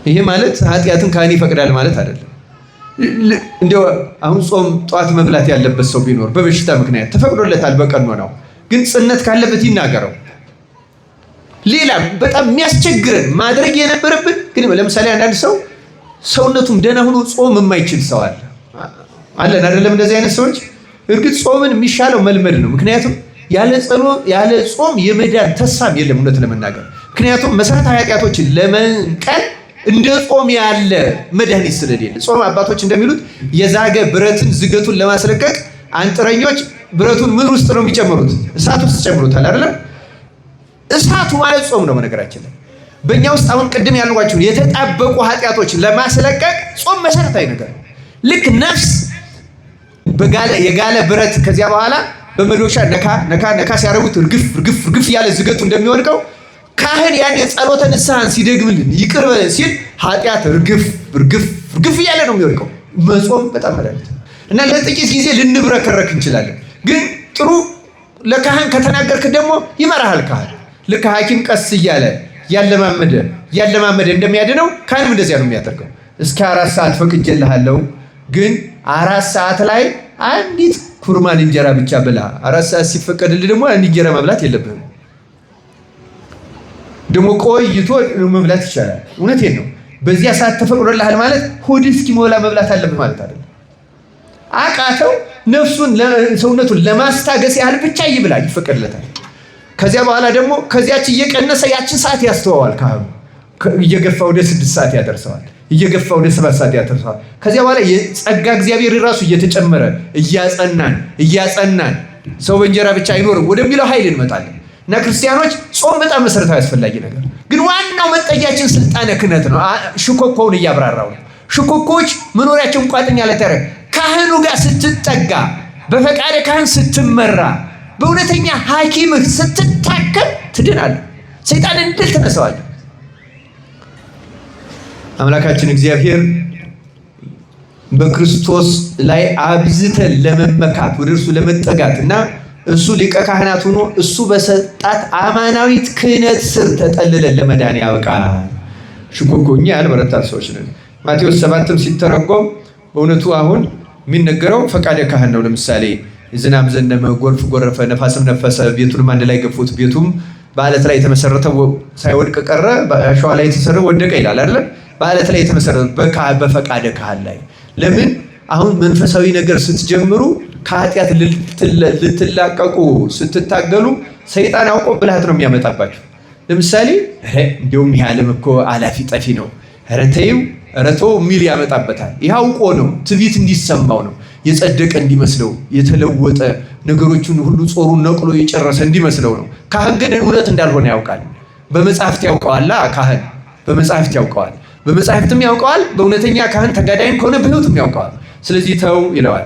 ይሄ ማለት ኃጢአትን ካህን ይፈቅዳል ማለት አይደለም። እንደው አሁን ጾም ጠዋት መብላት ያለበት ሰው ቢኖር በበሽታ ምክንያት ተፈቅዶለታል በቀኖናው፣ ግን ጽነት ካለበት ይናገረው። ሌላም በጣም የሚያስቸግረን ማድረግ የነበረብን ግን ለምሳሌ አንዳንድ ሰው ሰውነቱም ደህና ሆኖ ጾም የማይችል ሰው አለን አይደለም? እንደዚህ አይነት ሰዎች እርግጥ ጾምን የሚሻለው መልመድ ነው። ምክንያቱም ያለ ጾም የመዳን ተስፋም የለም እውነት ለመናገር። ምክንያቱም መሰረታዊ ኃጢአቶችን ለመንቀል እንደ ጾም ያለ መድኃኒት ስለሌለ፣ ጾም አባቶች እንደሚሉት የዛገ ብረትን ዝገቱን ለማስለቀቅ አንጥረኞች ብረቱን ምን ውስጥ ነው የሚጨምሩት? እሳት ውስጥ ጨምሩታል አይደለም? እሳቱ ማለት ጾም ነው። በነገራችን ላይ በእኛ ውስጥ አሁን ቅድም ያልኳችሁ የተጣበቁ ኃጢአቶች ለማስለቀቅ ጾም መሰረታዊ ነገር ነው። ልክ ነፍስ የጋለ ብረት ከዚያ በኋላ በመዶሻ ነካ ሲያደርጉት እርግፍ እያለ ዝገቱ እንደሚወድቀው ካህን ያን የጸሎተ ንስሐን ሲደግምልን ይቅር በለን ሲል ኃጢአት እርግፍ እያለ ነው የሚወድቀው። መጾም በጣም መድኃኒት ነው እና ለጥቂት ጊዜ ልንብረከረክ እንችላለን። ግን ጥሩ ለካህን ከተናገርክ ደግሞ ይመራሃል ካህን። ልክ ሐኪም ቀስ እያለ ያለማመደ እንደሚያድነው ካህንም እንደዚያ ነው የሚያደርገው። እስከ 4 ሰዓት ፈቅጄልሃለሁ፣ ግን 4 ሰዓት ላይ አንዲት ኩርማን እንጀራ ብቻ ብላ። 4 ሰዓት ሲፈቀድልህ ደግሞ አንድ እንጀራ መብላት የለብህም። ደግሞ ቆይቶ መብላት ይቻላል። እውነቴን ነው። በዚያ ሰዓት ተፈቅዶልሃል ማለት ሆድ እስኪሞላ መብላት አለብህ ማለት አይደለም። አቃተው ነፍሱን ሰውነቱን ለማስታገስ ያህል ብቻ ይብላ፣ ይፈቀድለታል። ከዚያ በኋላ ደግሞ ከዚያች እየቀነሰ ያችን ሰዓት ያስተዋዋል። ካህኑ እየገፋ ወደ 6 ሰዓት ያደርሰዋል፣ እየገፋ ወደ 7 ሰዓት ያደርሰዋል። ከዚያ በኋላ የጸጋ እግዚአብሔር ራሱ እየተጨመረ እያጸናን ሰው በእንጀራ ብቻ አይኖርም ወደሚለው ኃይል እንመጣለን። እና ክርስቲያኖች ጾም በጣም መሰረታዊ አስፈላጊ ነገር፣ ግን ዋናው መጠጊያችን ስልጣነ ክህነት ነው። ሽኮኮውን እያብራራው ነው። ሽኮኮዎች መኖሪያቸውን ቋጥኝ ላይ ታረግ ካህኑ ጋር ስትጠጋ፣ በፈቃደ ካህን ስትመራ፣ በእውነተኛ ሐኪምህ ስትታከም ትድናለህ። ሰይጣንን ድል ትነሳዋለህ። አምላካችን እግዚአብሔር በክርስቶስ ላይ አብዝተን ለመመካት ወደ እርሱ ለመጠጋት እና እሱ ሊቀ ካህናት ሆኖ እሱ በሰጣት አማናዊት ክህነት ስር ተጠልለን ለመዳን ያበቃል። ሽኮኮኛ ያልበረታን ሰዎች ነን። ማቴዎስ 7ም ሲተረጎም በእውነቱ አሁን የሚነገረው ፈቃደ ካህን ነው። ለምሳሌ ዝናብ ዘነበ፣ ጎርፍ ጎረፈ፣ ነፋስም ነፈሰ፣ ቤቱንም አንድ ላይ ገፉት፣ ቤቱም በአለት ላይ የተመሰረተው ሳይወድቅ ቀረ፣ በአሸዋ ላይ የተሰራው ወደቀ ይላል አይደል? በአለት ላይ የተመሰረተው በፈቃደ ካህን ላይ። ለምን አሁን መንፈሳዊ ነገር ስትጀምሩ ከኃጢአት ልትላቀቁ ስትታገሉ ሰይጣን አውቆ ብልሃት ነው የሚያመጣባችሁ። ለምሳሌ እንዲሁም ይህ ዓለም እኮ አላፊ ጠፊ ነው፣ ኧረ ተይው ኧረ ተው የሚል ያመጣበታል። ይህ አውቆ ነው፣ ትዕቢት እንዲሰማው ነው፣ የጸደቀ እንዲመስለው፣ የተለወጠ ነገሮችን ሁሉ ጾሩን ነቅሎ የጨረሰ እንዲመስለው ነው። ካህን ግን እውነት እንዳልሆነ ያውቃል። በመጽሐፍት ያውቀዋል። ካህን በመጽሐፍት ያውቀዋል፣ በመጽሐፍትም ያውቀዋል። በእውነተኛ ካህን ተጋዳይም ከሆነ በሕይወትም ያውቀዋል። ስለዚህ ተው ይለዋል።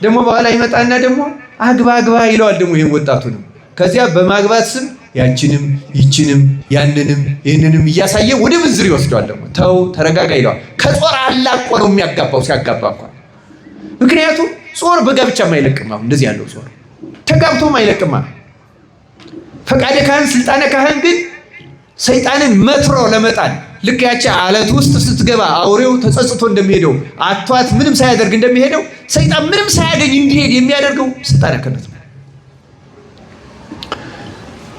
ደግሞ በኋላ ይመጣና ደግሞ አግባ ይለዋል። ደግሞ ይህን ወጣቱንም ከዚያ በማግባት ስም ያችንም ይችንም ያንንም ይህንንም እያሳየ ወደ ምንዝር ይወስደዋል። ደግሞ ተው ተረጋጋ ይለዋል። ከጾር አላቆ ነው የሚያጋባው ሲያጋባ እንኳን። ምክንያቱም ጾር በጋብቻም አይለቅም። አሁን እንደዚህ ያለው ጾር ተጋብቶም አይለቅም። ፈቃደ ካህን ስልጣነ ካህን ግን ሰይጣንን መትሮ ለመጣል ልክ ያቺ አለት ውስጥ ስትገባ አውሬው ተጸጽቶ እንደሚሄደው አቷት ምንም ሳያደርግ እንደሚሄደው ሰይጣን ምንም ሳያገኝ እንዲሄድ የሚያደርገው ስልጣነ ክህነት ነው።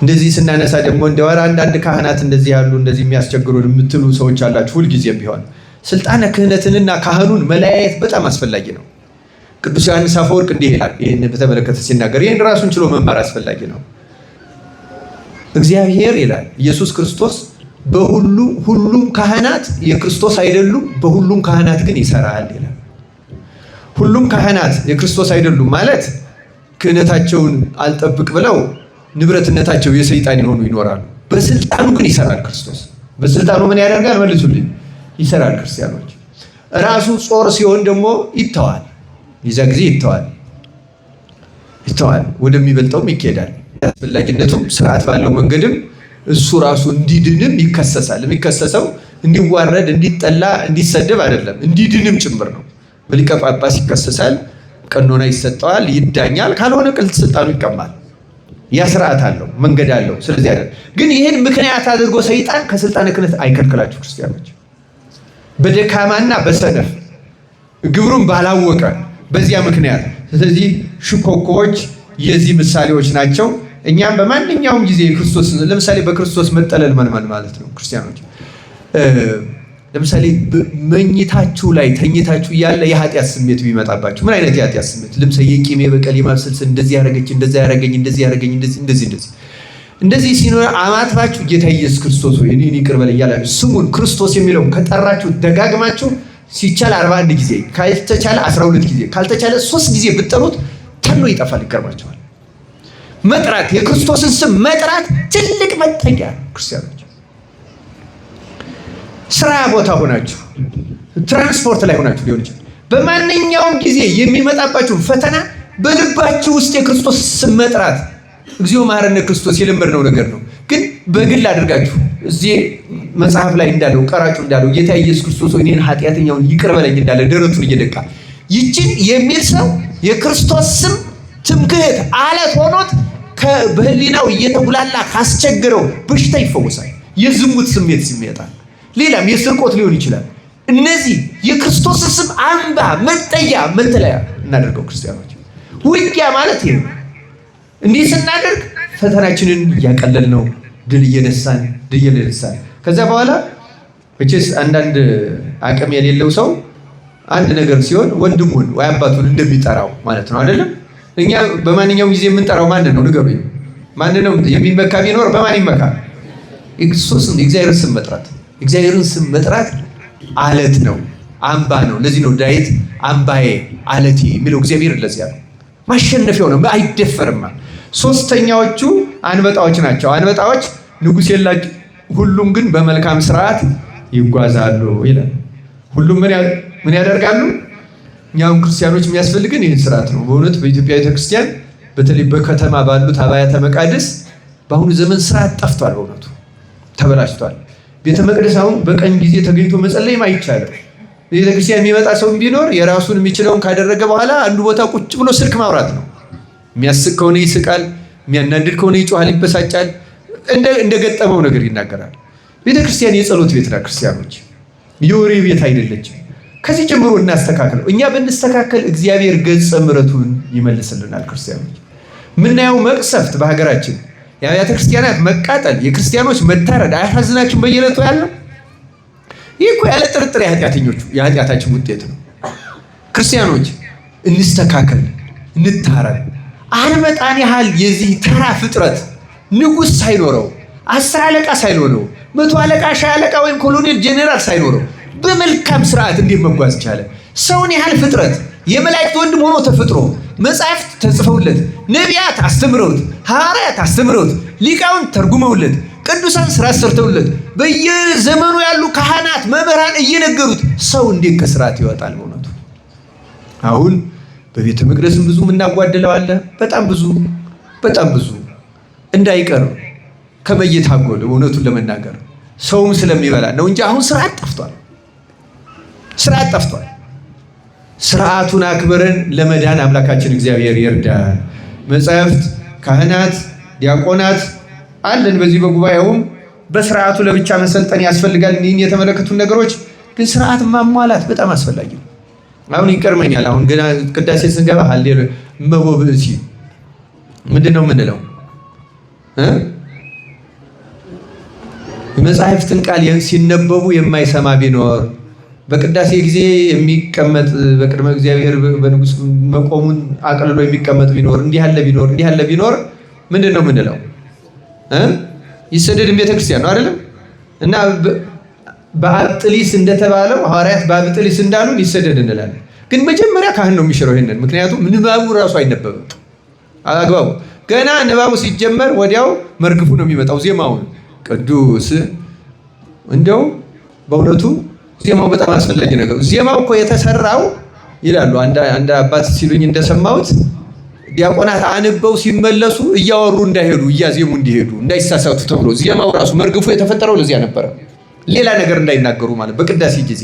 እንደዚህ ስናነሳ ደግሞ እንደወራ አንዳንድ ካህናት እንደዚህ ያሉ እንደዚህ የሚያስቸግሩ የምትሉ ሰዎች አላችሁ። ሁልጊዜም ቢሆን ስልጣነ ክህነትንና ካህኑን መለያየት በጣም አስፈላጊ ነው። ቅዱስ ዮሐንስ አፈወርቅ እንዲህ ይላል። ይህን በተመለከተ ሲናገር ይህን ራሱን ችሎ መማር አስፈላጊ ነው። እግዚአብሔር ይላል ኢየሱስ ክርስቶስ ሁሉም ካህናት የክርስቶስ አይደሉም፣ በሁሉም ካህናት ግን ይሰራል ይላል። ሁሉም ካህናት የክርስቶስ አይደሉም ማለት ክህነታቸውን አልጠብቅ ብለው ንብረትነታቸው የሰይጣን የሆኑ ይኖራሉ። በስልጣኑ ግን ይሰራል ክርስቶስ። በስልጣኑ ምን ያደርጋል? መልሱልኝ። ይሰራል። ክርስቲያኖች ራሱ ጾር ሲሆን ደግሞ ይተዋል። ይዛ ጊዜ ይተዋል፣ ወደሚበልጠውም ይኬዳል። አስፈላጊነቱም ስርዓት ባለው መንገድም እሱ ራሱ እንዲድንም ይከሰሳል። የሚከሰሰው እንዲዋረድ፣ እንዲጠላ፣ እንዲሰደብ አይደለም፣ እንዲድንም ጭምር ነው። በሊቀ ጳጳስ ይከሰሳል፣ ቀኖና ይሰጠዋል፣ ይዳኛል። ካልሆነ ቅልጥ ስልጣኑ ይቀማል። ያ ስርዓት አለው፣ መንገድ አለው። ስለዚህ አይደል ግን ይህን ምክንያት አድርጎ ሰይጣን ከስልጣነ ክህነት አይከልክላችሁ ክርስቲያኖች። በደካማና በሰነፍ ግብሩን ባላወቀ በዚያ ምክንያት። ስለዚህ ሽኮኮዎች የዚህ ምሳሌዎች ናቸው። እኛም በማንኛውም ጊዜ ክርስቶስ ለምሳሌ በክርስቶስ መጠለል መልመል ማለት ነው። ክርስቲያኖች ለምሳሌ መኝታችሁ ላይ ተኝታችሁ ያለ የኃጢአት ስሜት ቢመጣባችሁ ምን አይነት የኃጢአት ስሜት? ለምሳሌ የቂም፣ የበቀል፣ የማብሰልሰል እንደዚህ ያደረገች እንደዚህ ያደረገኝ እንደዚህ ሲኖር አማትባችሁ ጌታ ኢየሱስ ክርስቶስ ሆይ እኔን ይቅር በለኝ እያላችሁ ስሙን ክርስቶስ የሚለውን ከጠራችሁ ደጋግማችሁ ሲቻል 41 ጊዜ ካልተቻለ 12 ጊዜ ካልተቻለ 3 ጊዜ ብትጠሩት ተኖ ይጠፋል። ይገርማችኋል። መጥራት የክርስቶስን ስም መጥራት ትልቅ መጠጊያ ነው። ክርስቲያኖች ስራ ቦታ ሆናችሁ ትራንስፖርት ላይ ሆናችሁ ሊሆን ይችላል። በማንኛውም ጊዜ የሚመጣባችሁ ፈተና በልባችሁ ውስጥ የክርስቶስ ስም መጥራት እግዚኦ መሐረነ ክርስቶስ የለመድነው ነገር ነው። ግን በግል አድርጋችሁ እዚህ መጽሐፍ ላይ እንዳለው ቀራጩ እንዳለው ጌታ ኢየሱስ ክርስቶስ እኔን ኃጢአተኛውን ይቅር በለኝ እንዳለ ደረቱን እየደቃ ይችን የሚል ሰው የክርስቶስ ስም ትምክህት አለት ሆኖት በህሊናው እየተጉላላ ካስቸገረው በሽታ ይፈወሳል። የዝሙት ስሜት ይመጣል። ሌላም የስርቆት ሊሆን ይችላል። እነዚህ የክርስቶስ ስም አምባ፣ መጠጊያ፣ መጠለያ እናደርገው ክርስቲያኖች። ውጊያ ማለት ይሄ ነው። እንዲህ ስናደርግ ፈተናችንን እያቀለል ነው፣ ድል እየነሳን ከዛ በኋላ መቼስ አንዳንድ አቅም የሌለው ሰው አንድ ነገር ሲሆን ወንድሙን ወይ አባቱን እንደሚጠራው ማለት ነው አይደለም? እኛ በማንኛውም ጊዜ የምንጠራው ማንን ነው? ንገሩኝ። ማንን ነው? የሚመካ ቢኖር በማን ይመካ? ኢየሱስን። እግዚአብሔርን ስም መጥራት አለት ነው፣ አምባ ነው። ለዚህ ነው ዳዊት አምባዬ አለቴ የሚለው እግዚአብሔር። ለዚያ ነው ማሸነፊያው ነው፣ አይደፈርም። ሶስተኛዎቹ አንበጣዎች ናቸው። አንበጣዎች ንጉሥ የላቸው፣ ሁሉም ግን በመልካም ስርዓት ይጓዛሉ ይላል። ሁሉም ምን ያደርጋሉ? እኛም ክርስቲያኖች የሚያስፈልገን ይህን ስርዓት ነው። በእውነት በኢትዮጵያ ቤተክርስቲያን በተለይ በከተማ ባሉት አብያተ መቃደስ በአሁኑ ዘመን ስርዓት ጠፍቷል። በእውነቱ ተበላሽቷል። ቤተ መቅደስ አሁን በቀኝ ጊዜ ተገኝቶ መጸለይም አይቻልም። ቤተክርስቲያን የሚመጣ ሰው ቢኖር የራሱን የሚችለውን ካደረገ በኋላ አንዱ ቦታ ቁጭ ብሎ ስልክ ማውራት ነው። የሚያስቅ ከሆነ ይስቃል፣ የሚያናድድ ከሆነ ይጮሃል፣ ይበሳጫል፣ እንደገጠመው ነገር ይናገራል። ቤተክርስቲያን የጸሎት ቤት ናት። ክርስቲያኖች የወሬ ቤት አይደለችም። ከዚህ ጀምሮ እናስተካክለው። እኛ ብንስተካከል እግዚአብሔር ገጸ ምሕረቱን ይመልስልናል። ክርስቲያኖች ምናየው መቅሰፍት በሀገራችን የአብያተ ክርስቲያናት መቃጠል፣ የክርስቲያኖች መታረድ አያሳዝናችሁም? በየዕለቱ ያለው ይህ እኮ ያለ ጥርጥር የኃጢአታችን ውጤት ነው። ክርስቲያኖች እንስተካከል፣ እንታረድ። አንበጣን ያህል የዚህ ተራ ፍጥረት ንጉሥ ሳይኖረው፣ 10 አለቃ ሳይኖረው፣ 100 አለቃ፣ ሻህ አለቃ ወይም ኮሎኔል ጄኔራል ሳይኖረው በመልካም ስርዓት እንዴት መጓዝ ቻለ? ሰውን ያህል ፍጥረት የመላእክት ወንድም ሆኖ ተፈጥሮ መጻሕፍት ተጽፈውለት፣ ነቢያት አስተምረውት፣ ሐዋርያት አስተምረውት፣ ሊቃውንት ተርጉመውለት፣ ቅዱሳን ስርዓት ሰርተውለት በየዘመኑ ያሉ ካህናት መምህራን እየነገሩት ሰው እንዴት ከስርዓት ይወጣል? በእውነቱ አሁን በቤተ መቅደስም ብዙ የምናጓድለው አለ። በጣም ብዙ እንዳይቀር ከመየታጎል እውነቱን ለመናገር ሰውም ስለሚበላ ነው እንጂ አሁን ስርዓት ጠፍቷል። ስርዓቱን አክብረን ለመዳን አምላካችን እግዚአብሔር ይርዳል። መጻሕፍት፣ ካህናት፣ ዲያቆናት አለን። በዚህ በጉባኤውም በስርዓቱ ለብቻ መሰልጠን ያስፈልጋል። እኒህን የተመለከቱን ነገሮች ግን ስርዓት ማሟላት በጣም አስፈላጊ ነው። አሁን ይቀርመኛል። አሁን ገና ቅዳሴ ስንገባ ሃሌሉያ መቦብሲ ምንድን ነው የምንለው? የመጻሕፍትን ቃል ሲነበቡ የማይሰማ ቢኖር በቅዳሴ ጊዜ የሚቀመጥ በቅድመ እግዚአብሔር በንጉሥ መቆሙን አቅልሎ የሚቀመጥ ቢኖር እንዲህ ያለ ቢኖር ምንድን ነው የምንለው? ይሰደድም ቤተክርስቲያን ነው አይደለም? እና በአብጥሊስ እንደተባለው ሐዋርያት በአብጥሊስ እንዳሉን ይሰደድ እንላለን። ግን መጀመሪያ ካህን ነው የሚሽረው ይሄንን። ምክንያቱም ንባቡ ራሱ አይነበብም አግባቡ። ገና ንባቡ ሲጀመር ወዲያው መርግፉ ነው የሚመጣው። ዜማውን ቅዱስ እንደው በእውነቱ ዜማው በጣም አስፈላጊ ነገር። ዜማው እኮ የተሰራው ይላሉ አንድ አባት ሲሉኝ እንደሰማሁት ዲያቆናት አንበው ሲመለሱ እያወሩ እንዳይሄዱ እያዜሙ እንዲሄዱ እንዳይሳሳቱ ተብሎ ዜማው ራሱ መርግፉ የተፈጠረው ለዚያ ነበረ። ሌላ ነገር እንዳይናገሩ ማለት በቅዳሴ ጊዜ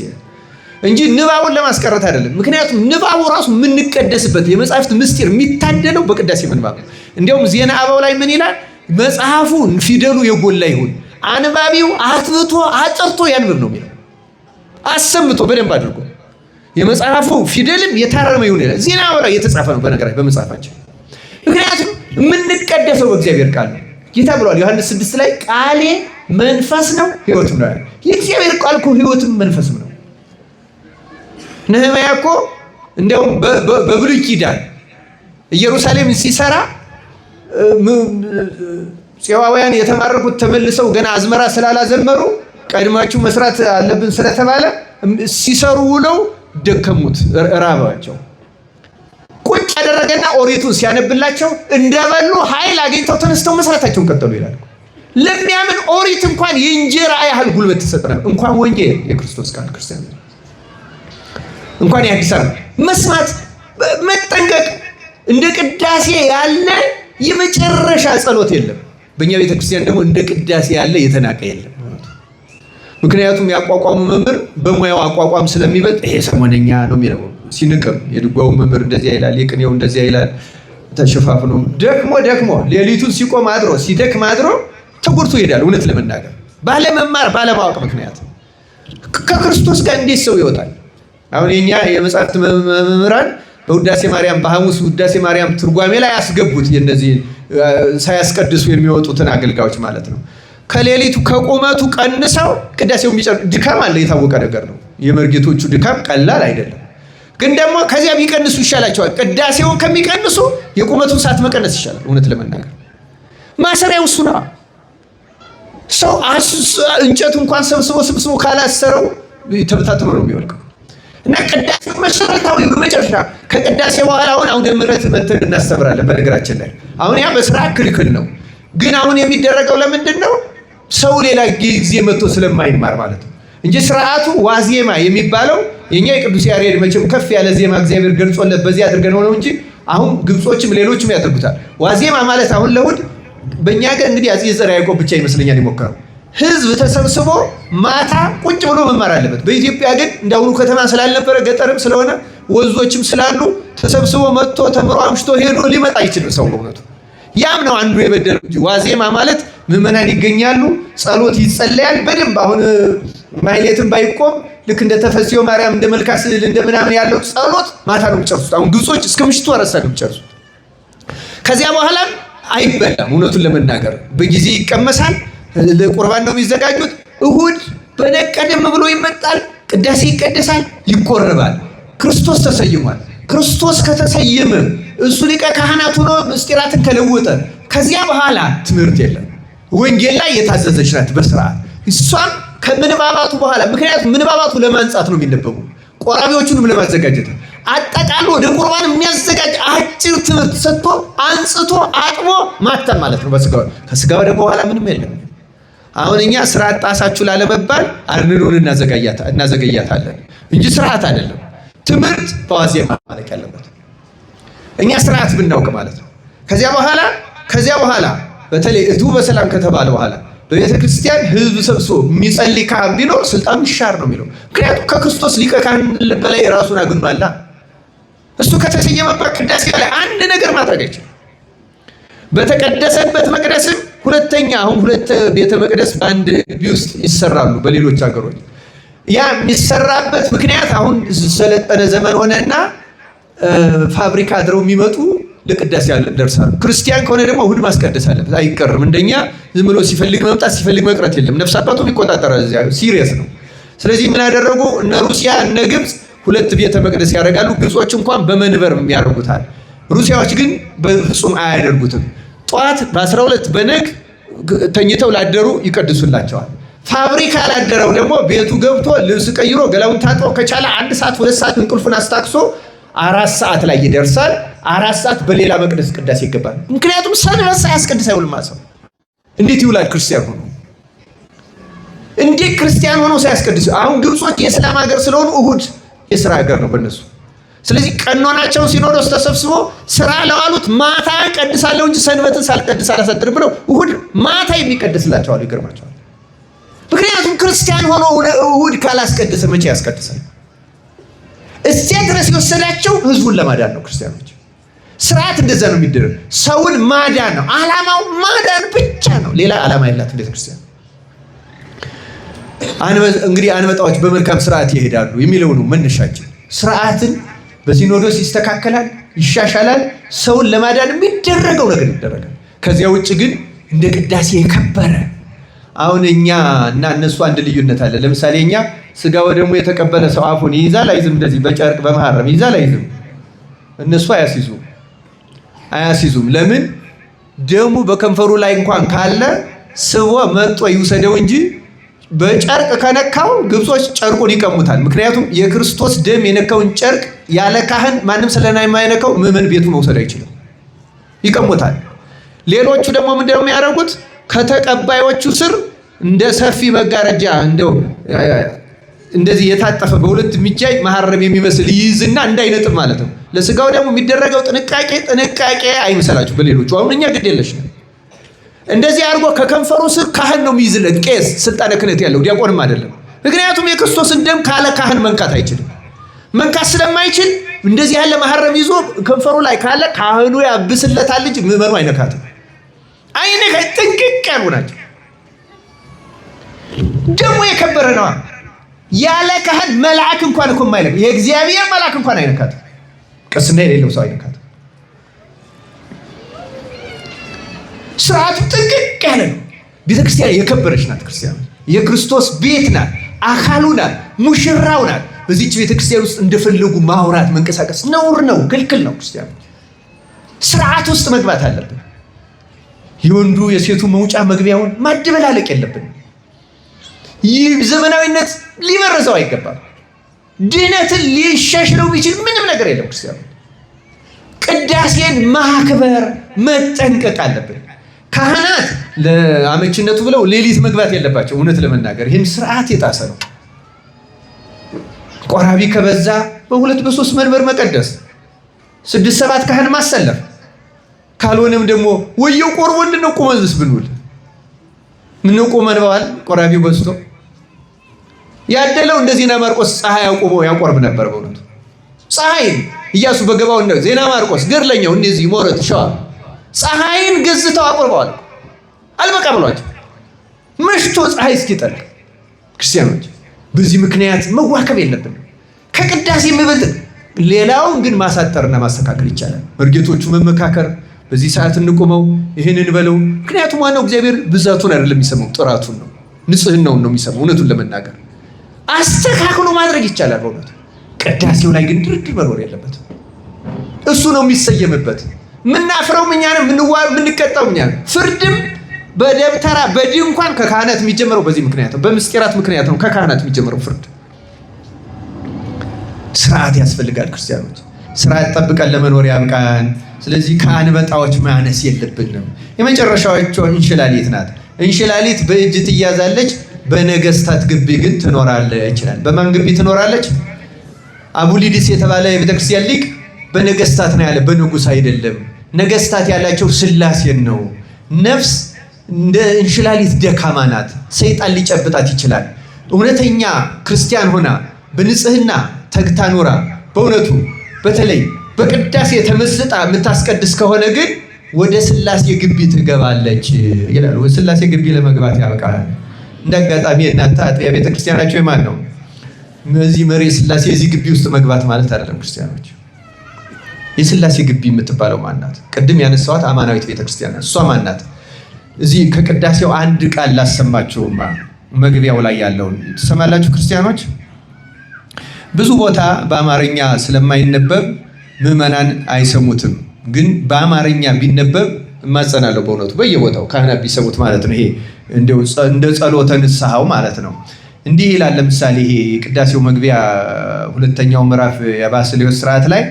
እንጂ ንባቡን ለማስቀረት አይደለም። ምክንያቱም ንባቡ ራሱ የምንቀደስበት የመጽሐፍት ምስጢር የሚታደለው በቅዳሴ ምንባብ ነው። እንዲያውም ዜና አበው ላይ ምን ይላል? መጽሐፉ ፊደሉ የጎላ ይሁን፣ አንባቢው አትብቶ አጥርቶ ያንብብ ነው የሚለው። አሰምቶ በደንብ አድርጎ የመጽሐፉ ፊደልም የታረመ ይሁን ይላል። ዜና አበው ላይ የተጻፈ ነው በነገራችን በመጽሐፋችን። ምክንያቱም የምንቀደሰው በእግዚአብሔር ቃል ነው። ጌታ ብሏል ዮሐንስ 6 ላይ ቃሌ መንፈስ ነው ሕይወትም ነው። የእግዚአብሔር ቃል እኮ ሕይወትም መንፈስም ነው። ነህምያ እኮ እንዲያውም በብሉይ ኪዳን ኢየሩሳሌም ሲሰራ ፄዋውያን የተማረኩት ተመልሰው ገና አዝመራ ስላላዘመሩ ቀድማችሁ መስራት አለብን ስለተባለ ሲሰሩ ውለው ደከሙት፣ ራባቸው። ቁጭ ያደረገና ኦሪቱን ሲያነብላቸው እንደበሉ ኃይል አግኝተው ተነስተው መስራታቸውን ቀጠሉ ይላል። ለሚያምን ኦሪት እንኳን የእንጀራ ያህል ጉልበት ተሰጠናል። እንኳን ወንጌል የክርስቶስ ቃል ክርስቲያን እንኳን ያዲሳል መስማት መጠንቀቅ። እንደ ቅዳሴ ያለ የመጨረሻ ጸሎት የለም። በእኛ ቤተክርስቲያን ደግሞ እንደ ቅዳሴ ያለ የተናቀ የለም። ምክንያቱም ያቋቋሙ መምህር በሙያው አቋቋም ስለሚበልጥ ይሄ ሰሞነኛ ነው የሚለው ሲንቅም፣ የድጓው መምህር እንደዚያ ይላል፣ የቅኔው እንደዚያ ይላል። ተሸፋፍኖ ደክሞ ሌሊቱን ሲቆም አድሮ ሲደክም አድሮ ተጎድቶ ይሄዳል። እውነት ለመናገር ባለመማር ባለማወቅ ምክንያት ከክርስቶስ ጋር እንዴት ሰው ይወጣል? አሁን የኛ የመጽሐፍት መምህራን በውዳሴ ማርያም በሐሙስ ውዳሴ ማርያም ትርጓሜ ላይ ያስገቡት የነዚህ ሳያስቀድሱ የሚወጡትን አገልጋዮች ማለት ነው። ከሌሊቱ ከቁመቱ ቀንሰው ቅዳሴው ድካም አለ፣ የታወቀ ነገር ነው። የመርጌቶቹ ድካም ቀላል አይደለም። ግን ደግሞ ከዚያ ቢቀንሱ ይሻላቸዋል። ቅዳሴውን ከሚቀንሱ የቁመቱን ሰዓት መቀነስ ይሻላል። እውነት ለመናገር ማሰሪያው እሱ ነው። ሰው እንጨት እንኳን ሰብስቦ ካላሰረው ተበታትኖ ነው የሚወድቀው። እና ቅዳሴ መሰረታዊ በመጨረሻ ከቅዳሴ በኋላ አሁን ምሕረት መተን እናስተምራለን። በነገራችን ላይ አሁን ያ በስራ ክልክል ነው። ግን አሁን የሚደረገው ለምንድን ነው? ሰው ሌላ ጊዜ መጥቶ ስለማይማር ማለት ነው እንጂ ስርዓቱ ዋዜማ የሚባለው የኛ የቅዱስ ያሬድ መቼም ከፍ ያለ ዜማ እግዚአብሔር ገልጾለት በዚህ አድርገን ነው እንጂ አሁን ግብጾችም ሌሎችም ያደርጉታል። ዋዜማ ማለት አሁን ለእሑድ በእኛ ጋር እንግዲህ አፄ ዘርዓ ያዕቆብ ብቻ ይመስለኛል የሞከረው። ህዝብ ተሰብስቦ ማታ ቁጭ ብሎ መማር አለበት። በኢትዮጵያ ግን እንዳሁኑ ከተማ ስላልነበረ ገጠርም ስለሆነ ወንዞችም ስላሉ ተሰብስቦ መጥቶ ተምሮ አምሽቶ ሄዶ ሊመጣ አይችልም ሰው በእውነቱ። ያም ነው አንዱ የበደለው እንጂ ዋዜማ ማለት ምዕመናን ይገኛሉ፣ ጸሎት ይጸለያል በደንብ። አሁን ማህሌትም ባይቆም ልክ እንደ ተፈስዮ ማርያም እንደ መልካ ስዕል እንደ ምናምን ያለው ጸሎት ማታ ነው የሚጨርሱት። አሁን ግብጾች እስከ ምሽቱ አረሳ ነው የሚጨርሱት። ከዚያ በኋላም አይበላም። እውነቱን ለመናገር በጊዜ ይቀመሳል። ለቁርባን ነው የሚዘጋጁት። እሁድ በነቀደም ብሎ ይመጣል፣ ቅዳሴ ይቀደሳል፣ ይቆረባል። ክርስቶስ ተሰይሟል። ክርስቶስ ከተሰየመ እሱ ሊቀ ካህናት ሆኖ ምስጢራትን ከለወጠ ከዚያ በኋላ ትምህርት የለም። ወንጌል ላይ የታዘዘች ናት በስርዓት እሷም ከምንባባቱ በኋላ። ምክንያቱም ምንባባቱ ለማንጻት ነው የሚነበቡ፣ ቆራቢዎቹንም ለማዘጋጀት አጠቃሎ ወደ ቁርባን የሚያዘጋጅ አጭር ትምህርት ሰጥቶ አንጽቶ አጥቦ ማተም ማለት ነው። በስጋው ከስጋው ደግሞ በኋላ ምንም የለም። አሁን እኛ ስርዓት ጣሳችሁ ላለመባል አርንኑን እናዘገያታለን እንጂ ስርዓት አይደለም። ትምህርት በዋዜማ ማለቅ ያለበት እኛ ስርዓት ብናውቅ ማለት ነው። ከዚያ በኋላ በተለይ እቱ በሰላም ከተባለ በኋላ በቤተ ክርስቲያን ህዝብ ሰብስቦ የሚጸልይ ካህን ቢኖር ስልጣኑ ይሻር ነው የሚለው። ምክንያቱም ከክርስቶስ ሊቀ ካህን በላይ ራሱን አግኗላ። እሱ ከተሰየመበት ቅዳሴ ላይ አንድ ነገር ማድረግ አይችልም። በተቀደሰበት መቅደስም አሁን ሁለት ቤተ መቅደስ በአንድ ግቢ ውስጥ ይሰራሉ በሌሎች ሀገሮች። ያ የሚሰራበት ምክንያት አሁን ሰለጠነ ዘመን ሆነና ፋብሪካ አድረው የሚመጡ ለቅዳሴ ደርሳሉ። ክርስቲያን ከሆነ ደግሞ እሑድ ማስቀደስ አለበት፣ አይቀርም። እንደኛ ዝም ብሎ ሲፈልግ መምጣት ሲፈልግ መቅረት የለም። ነፍስ አባቱ ይቆጣጠራል። ሲሪየስ ነው። ስለዚህ ምን ያደረጉ እነ ሩሲያ እነ ግብፅ ሁለት ቤተ መቅደስ ያደርጋሉ። ግብጾች እንኳን በመንበር ያደርጉታል። ሩሲያዎች ግን በፍጹም አያደርጉትም። ጠዋት በ12 በነግ ተኝተው ላደሩ ይቀድሱላቸዋል። ፋብሪካ ላደረው ደግሞ ቤቱ ገብቶ ልብስ ቀይሮ ገላውን ታጥቦ ከቻለ 1 ሰዓት 2 ሰዓት እንቅልፉን አስታክሶ 4 ሰዓት ላይ ይደርሳል። 4 ሰዓት በሌላ መቅደስ ቅዳሴ ይገባል። ምክንያቱም ሰንበት ሳያስቀድስ አይውልም። ሰው እንዴት ይውላል? ክርስቲያን ሆኖ እንዴት ክርስቲያን ሆኖ ሳያስቀድስ? አሁን ግብጾች የእስላም ሀገር ስለሆኑ እሑድ የሥራ ሀገር ነው በእነሱ። ስለዚህ ቀኖናቸውን ሲኖዶስ ተሰብስቦ ስራ ለዋሉት ማታ ቀድሳለሁ እንጂ ሰንበትን ሳልቀድስ አላሳድርም ብለው እሑድ ማታ የሚቀድስላቸዋል። ይገርማቸዋል። ምክንያቱም ክርስቲያን ሆኖ እሑድ ካላስቀድሰ መቼ ያስቀድሳል? እዚያ ድረስ የወሰዳቸው ህዝቡን ለማዳን ነው። ክርስቲያኖች ስርዓት እንደዛ ነው የሚደረግ። ሰውን ማዳን ነው ዓላማው፣ ማዳን ብቻ ነው። ሌላ ዓላማ የላትም ቤተክርስቲያን። እንግዲህ አንበጣዎች በመልካም ስርዓት ይሄዳሉ የሚለው ነው መነሻችን። ስርዓትን በሲኖዶስ ይስተካከላል፣ ይሻሻላል። ሰውን ለማዳን የሚደረገው ነገር ይደረጋል። ከዚያ ውጭ ግን እንደ ቅዳሴ የከበረ አሁን እኛ እና እነሱ አንድ ልዩነት አለ። ለምሳሌ እኛ ስጋ ወደሙ የተቀበለ ሰው አፉን ይይዛል አይዝም? እንደዚህ በጨርቅ በመሐረም ይይዛል አይዝም? እነሱ አያስይዙም። ለምን? ደሙ በከንፈሩ ላይ እንኳን ካለ ስቦ መጥቶ ይውሰደው እንጂ በጨርቅ ከነካው ግብጾች ጨርቁን ይቀሙታል። ምክንያቱም የክርስቶስ ደም የነካውን ጨርቅ ያለ ካህን ማንም ስለማይነካው ምዕመን ቤቱ መውሰድ አይችልም፣ ይቀሙታል። ሌሎቹ ደግሞ ምንድነው የሚያደርጉት? ከተቀባዮቹ ስር እንደ ሰፊ መጋረጃ እንደዚህ የታጠፈ በሁለት የሚጃይ መሐረም የሚመስል ይይዝና እንዳይነጥብ ማለት ነው። ለስጋው ደግሞ የሚደረገው ጥንቃቄ አይምሰላችሁ በሌሎቹ። አሁን እኛ ግድ የለሽ ነው። እንደዚህ አድርጎ ከከንፈሩ ስር ካህን ነው የሚይዝለት፣ ቄስ ስልጣነ ክህነት ያለው ዲያቆንም አይደለም። ምክንያቱም የክርስቶስን ደም ካለ ካህን መንካት አይችልም። መንካት ስለማይችል እንደዚህ ያለ መሐረም ይዞ ከንፈሩ ላይ ካለ ካህኑ ያብስለታል እንጂ ምዕመኑ አይነካትም። ጥንቅቅ ያሉ ናቸው። ደግሞ የከበረ ነዋ። ያለ ካህን መልአክ እንኳን እኮ የማይነካ የእግዚአብሔር መልአክ እንኳን አይነካትም። ቅስና የሌለው ሰው አይነካትም። ስርዓቱ ጥንቅቅ ያለ ነው። ቤተክርስቲያን የከበረች ናት። ክርስቲያን የክርስቶስ ቤት ናት፣ አካሉ ናት፣ ሙሽራው ናት። በዚህች ቤተክርስቲያን ውስጥ እንደፈለጉ ማውራት መንቀሳቀስ ነውር ነው፣ ክልክል ነው። ክርስቲያን ስርዓት ውስጥ መግባት አለብን። የወንዱ የሴቱ መውጫ መግቢያውን ማደበላለቅ የለብን። ይህ ዘመናዊነት ሊበረዘው አይገባም። ድህነትን ሊሻሽለው ቢችል ምንም ነገር የለም። ክርስቲያኑ ቅዳሴን ማክበር መጠንቀቅ አለብን። ካህናት ለአመችነቱ ብለው ሌሊት መግባት የለባቸው። እውነት ለመናገር ይህን ስርዓት የጣሰ ነው። ቆራቢ ከበዛ በ2 በ3 መንበር መቀደስ፣ 6-7 ካህን ማሰለፍ፣ ካልሆነም ደግሞ ወየው ቆርቦ እንድነው ቁመንስ ብንውል ምነው ቆመን በኋላ ቆራቢው በዝቶ ያደለው እንደ ዜና ማርቆስ ፀሐይ አቁሞ ያቆርብ ነበር። በእውነቱ ፀሐይን ኢያሱ በገባው እንደ ዜና ማርቆስ ገድለኛው እንደዚህ ሞረት ሸዋ ፀሐይን ገዝተው አቆርበዋል። አልበቃ ብሏቸው መሽቶ ፀሐይ እስኪጠልቅ። ክርስቲያኖች በዚህ ምክንያት መዋከብ የለብንም። ከቅዳሴ የሚበልጥ ሌላውን ግን ማሳጠርና ማስተካከል ይቻላል። መርጌቶቹ መመካከር፣ በዚህ ሰዓት እንቆመው፣ ይህን እንበለው። ምክንያቱም ዋናው እግዚአብሔር ብዛቱን አይደለም የሚሰማው፣ ጥራቱን ነው፣ ንጽህናውን ነው የሚሰማው። እውነቱን ለመናገር አስተካክሎ ማድረግ ይቻላል። በእውነቱ ቅዳሴው ላይ ግን ድርድር መኖር የለበትም። እሱ ነው የሚሰየምበት። ምናፍረውም እኛ ነን፣ ምንቀጣው እኛ ነን። ፍርድም በደብተራ በድንኳን ከካህናት የሚጀምረው በዚህ ምክንያት ነው፣ በምስጢራት ምክንያት ነው ከካህናት የሚጀምረው ፍርድ። ስርዓት ያስፈልጋል። ክርስቲያኖች ስርዓት ጠብቀን ለመኖር ያብቃን። ስለዚህ ከአንበጣዎች ማነስ የለብንም። የመጨረሻዎቹ እንሽላሊት ናት። እንሽላሊት በእጅ ትያዛለች፣ በነገስታት ግቢ ግን ትኖራለች ይችላል። በማን ግቢ ትኖራለች? አቡሊዲስ የተባለ የቤተክርስቲያን ሊቅ በነገስታት ነው ያለ፣ በንጉስ አይደለም። ነገስታት ያላቸው ስላሴን ነው። ነፍስ እንደ እንሽላሊት ደካማ ናት፣ ሰይጣን ሊጨብጣት ይችላል። እውነተኛ ክርስቲያን ሆና በንጽህና ተግታ ኖራ በእውነቱ በተለይ በቅዳሴ ተመስጣ የምታስቀድስ ከሆነ ግን ወደ ስላሴ ግቢ ትገባለች ይላል። ወደ ስላሴ ግቢ ለመግባት ያበቃል። እንዳጋጣሚ እናንተ አጥቢያ ቤተክርስቲያናቸው የማን ነው? እዚህ መሪ ስላሴ እዚህ ግቢ ውስጥ መግባት ማለት አይደለም። ክርስቲያኖች የስላሴ ግቢ የምትባለው ማናት? ቅድም ያነሳዋት አማናዊት ቤተክርስቲያን ናት። እሷ ማናት? እዚህ ከቅዳሴው አንድ ቃል ላሰማችሁማ፣ መግቢያው ላይ ያለውን ትሰማላችሁ ክርስቲያኖች። ብዙ ቦታ በአማርኛ ስለማይነበብ ምዕመናን አይሰሙትም። ግን በአማርኛ ቢነበብ እማጸናለሁ በእውነቱ በየቦታው ካህናት ቢሰሙት ማለት ነው። ይሄ እንደ ጸሎተ ንስሐው ማለት ነው። እንዲህ ይላል። ለምሳሌ ይሄ የቅዳሴው መግቢያ ሁለተኛው ምዕራፍ የባስልዮስ ስርዓት ላይ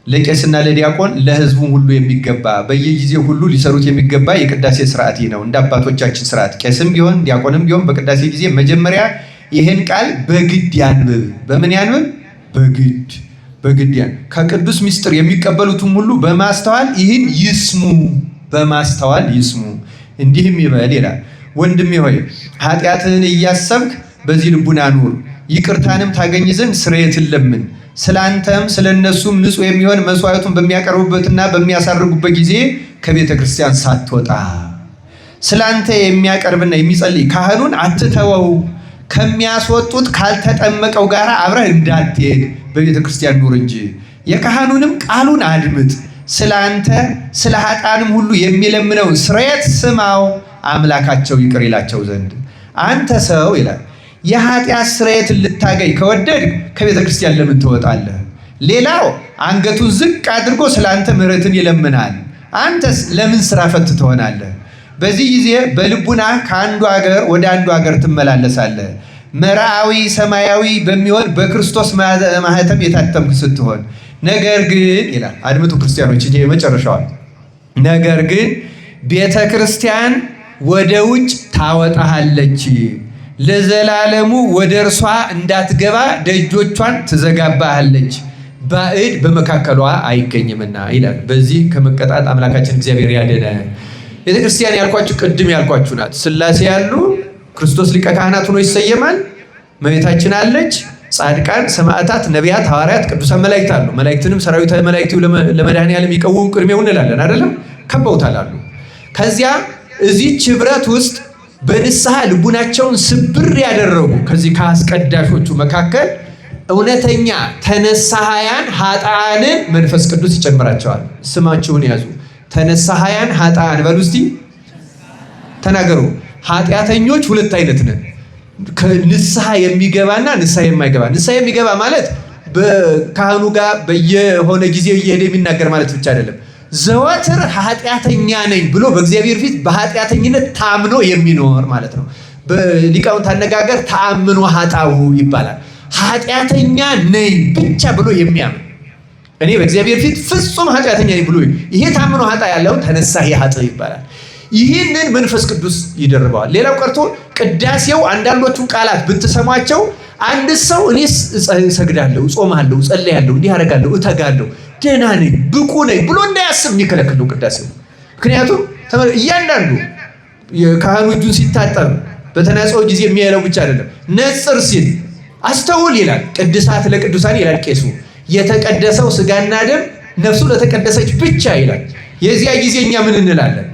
ለቄስና ለዲያቆን ለሕዝቡ ሁሉ የሚገባ በየጊዜው ሁሉ ሊሰሩት የሚገባ የቅዳሴ ስርዓት ነው። እንደ አባቶቻችን ስርዓት ቄስም ቢሆን ዲያቆንም ቢሆን በቅዳሴ ጊዜ መጀመሪያ ይህን ቃል በግድ ያንብብ። በምን ያንብብ? በግድ ያን ከቅዱስ ምስጢር የሚቀበሉትም ሁሉ በማስተዋል ይህን ይስሙ፣ በማስተዋል ይስሙ። እንዲህም ይበል ይላል፣ ወንድሜ ሆይ ኃጢአትህን እያሰብክ በዚህ ልቡና ኑር፣ ይቅርታንም ታገኝ ዘንድ ስርየትን ለምን። ስላንተም ስለነሱም ንጹሕ የሚሆን መስዋዕቱን በሚያቀርቡበትና በሚያሳርጉበት ጊዜ ከቤተ ክርስቲያን ሳትወጣ ስላንተ የሚያቀርብና የሚጸልይ ካህኑን አትተወው። ከሚያስወጡት ካልተጠመቀው ጋር አብረህ እንዳትሄድ በቤተ ክርስቲያን ኑር እንጂ የካህኑንም ቃሉን አድምጥ። ስላንተ ስለ ኃጥአንም ሁሉ የሚለምነው ስርየት ስማው፣ አምላካቸው ይቅር ይላቸው ዘንድ። አንተ ሰው ይላል የኃጢአት ስርየትን ልታገኝ ከወደድ ከቤተ ክርስቲያን ለምን ትወጣለህ? ሌላው አንገቱን ዝቅ አድርጎ ስላንተ ምሕረትን ይለምናል። አንተስ ለምን ስራ ፈት ትሆናለህ? በዚህ ጊዜ በልቡና ከአንዱ ሀገር ወደ አንዱ ሀገር ትመላለሳለህ። መርዓዊ ሰማያዊ በሚሆን በክርስቶስ ማህተም የታተምክ ስትሆን፣ ነገር ግን ይላል አድምጡ ክርስቲያኖች፣ ይሄ መጨረሻዋል። ነገር ግን ቤተ ክርስቲያን ወደ ውጭ ታወጣሃለች፣ ለዘላለሙ ወደ እርሷ እንዳትገባ ደጆቿን ትዘጋባሃለች፣ ባዕድ በመካከሏ አይገኝምና ይላል። በዚህ ከመቀጣት አምላካችን እግዚአብሔር ያድነን። ቤተክርስቲያን ያልኳችሁ ቅድም ያልኳችሁ ናት። ስላሴ ያሉ ክርስቶስ ሊቀ ካህናት ሆኖ ይሰየማል። እመቤታችን አለች። ጻድቃን፣ ሰማዕታት፣ ነቢያት፣ ሐዋርያት፣ ቅዱሳን መላእክት አሉ። መላእክትንም ሰራዊተ መላእክቱ ለመድኃኔዓለም ይቀውሙ ቅድሜው እንላለን አይደለም? ከበውታል አሉ። ከዚያ እዚህች ህብረት ውስጥ በንስሐ ልቡናቸውን ስብር ያደረጉ ከዚህ ከአስቀዳሾቹ መካከል እውነተኛ ተነሳሃያን ኃጥአንን መንፈስ ቅዱስ ይጨምራቸዋል። ስማችሁን ያዙ። ተነሳሃያን ኃጥአን በሉ እስቲ ተናገሩ። ኃጢአተኞች ሁለት አይነት ነን። ንስሐ የሚገባና ንስሐ የማይገባ። ንስሐ የሚገባ ማለት በካህኑ ጋር በየሆነ ጊዜ እየሄደ የሚናገር ማለት ብቻ አይደለም። ዘወትር ኃጢአተኛ ነኝ ብሎ በእግዚአብሔር ፊት በኃጢአተኝነት ታምኖ የሚኖር ማለት ነው። በሊቃውንት አነጋገር ተአምኖ ኃጣው ይባላል። ኃጢአተኛ ነኝ ብቻ ብሎ የሚያምን እኔ በእግዚአብሔር ፊት ፍጹም ኃጢአተኛ ነኝ ብሎ ይሄ ታምኖ ኃጣ ያለው ተነሳሂ ኃጥእ ይባላል። ይህንን መንፈስ ቅዱስ ይደርበዋል። ሌላው ቀርቶ ቅዳሴው አንዳንዶቹን ቃላት ብትሰሟቸው አንድ ሰው እኔ እሰግዳለሁ፣ እጾማለሁ፣ እጸልያለሁ፣ እንዲህ አደርጋለሁ፣ እተጋለሁ፣ ደህና ነኝ፣ ብቁ ነኝ ብሎ እንዳያስብ የሚከለክል ነው ቅዳሴው። ምክንያቱም እያንዳንዱ የካህኑ እጁን ሲታጠብ በተናጽኦ ጊዜ የሚያለው ብቻ አይደለም። ነጽር ሲል አስተውል ይላል። ቅድሳት ለቅዱሳን ይላል ቄሱ። የተቀደሰው ስጋና ደም ነፍሱ ለተቀደሰች ብቻ ይላል። የዚያ ጊዜ እኛ ምን እንላለን?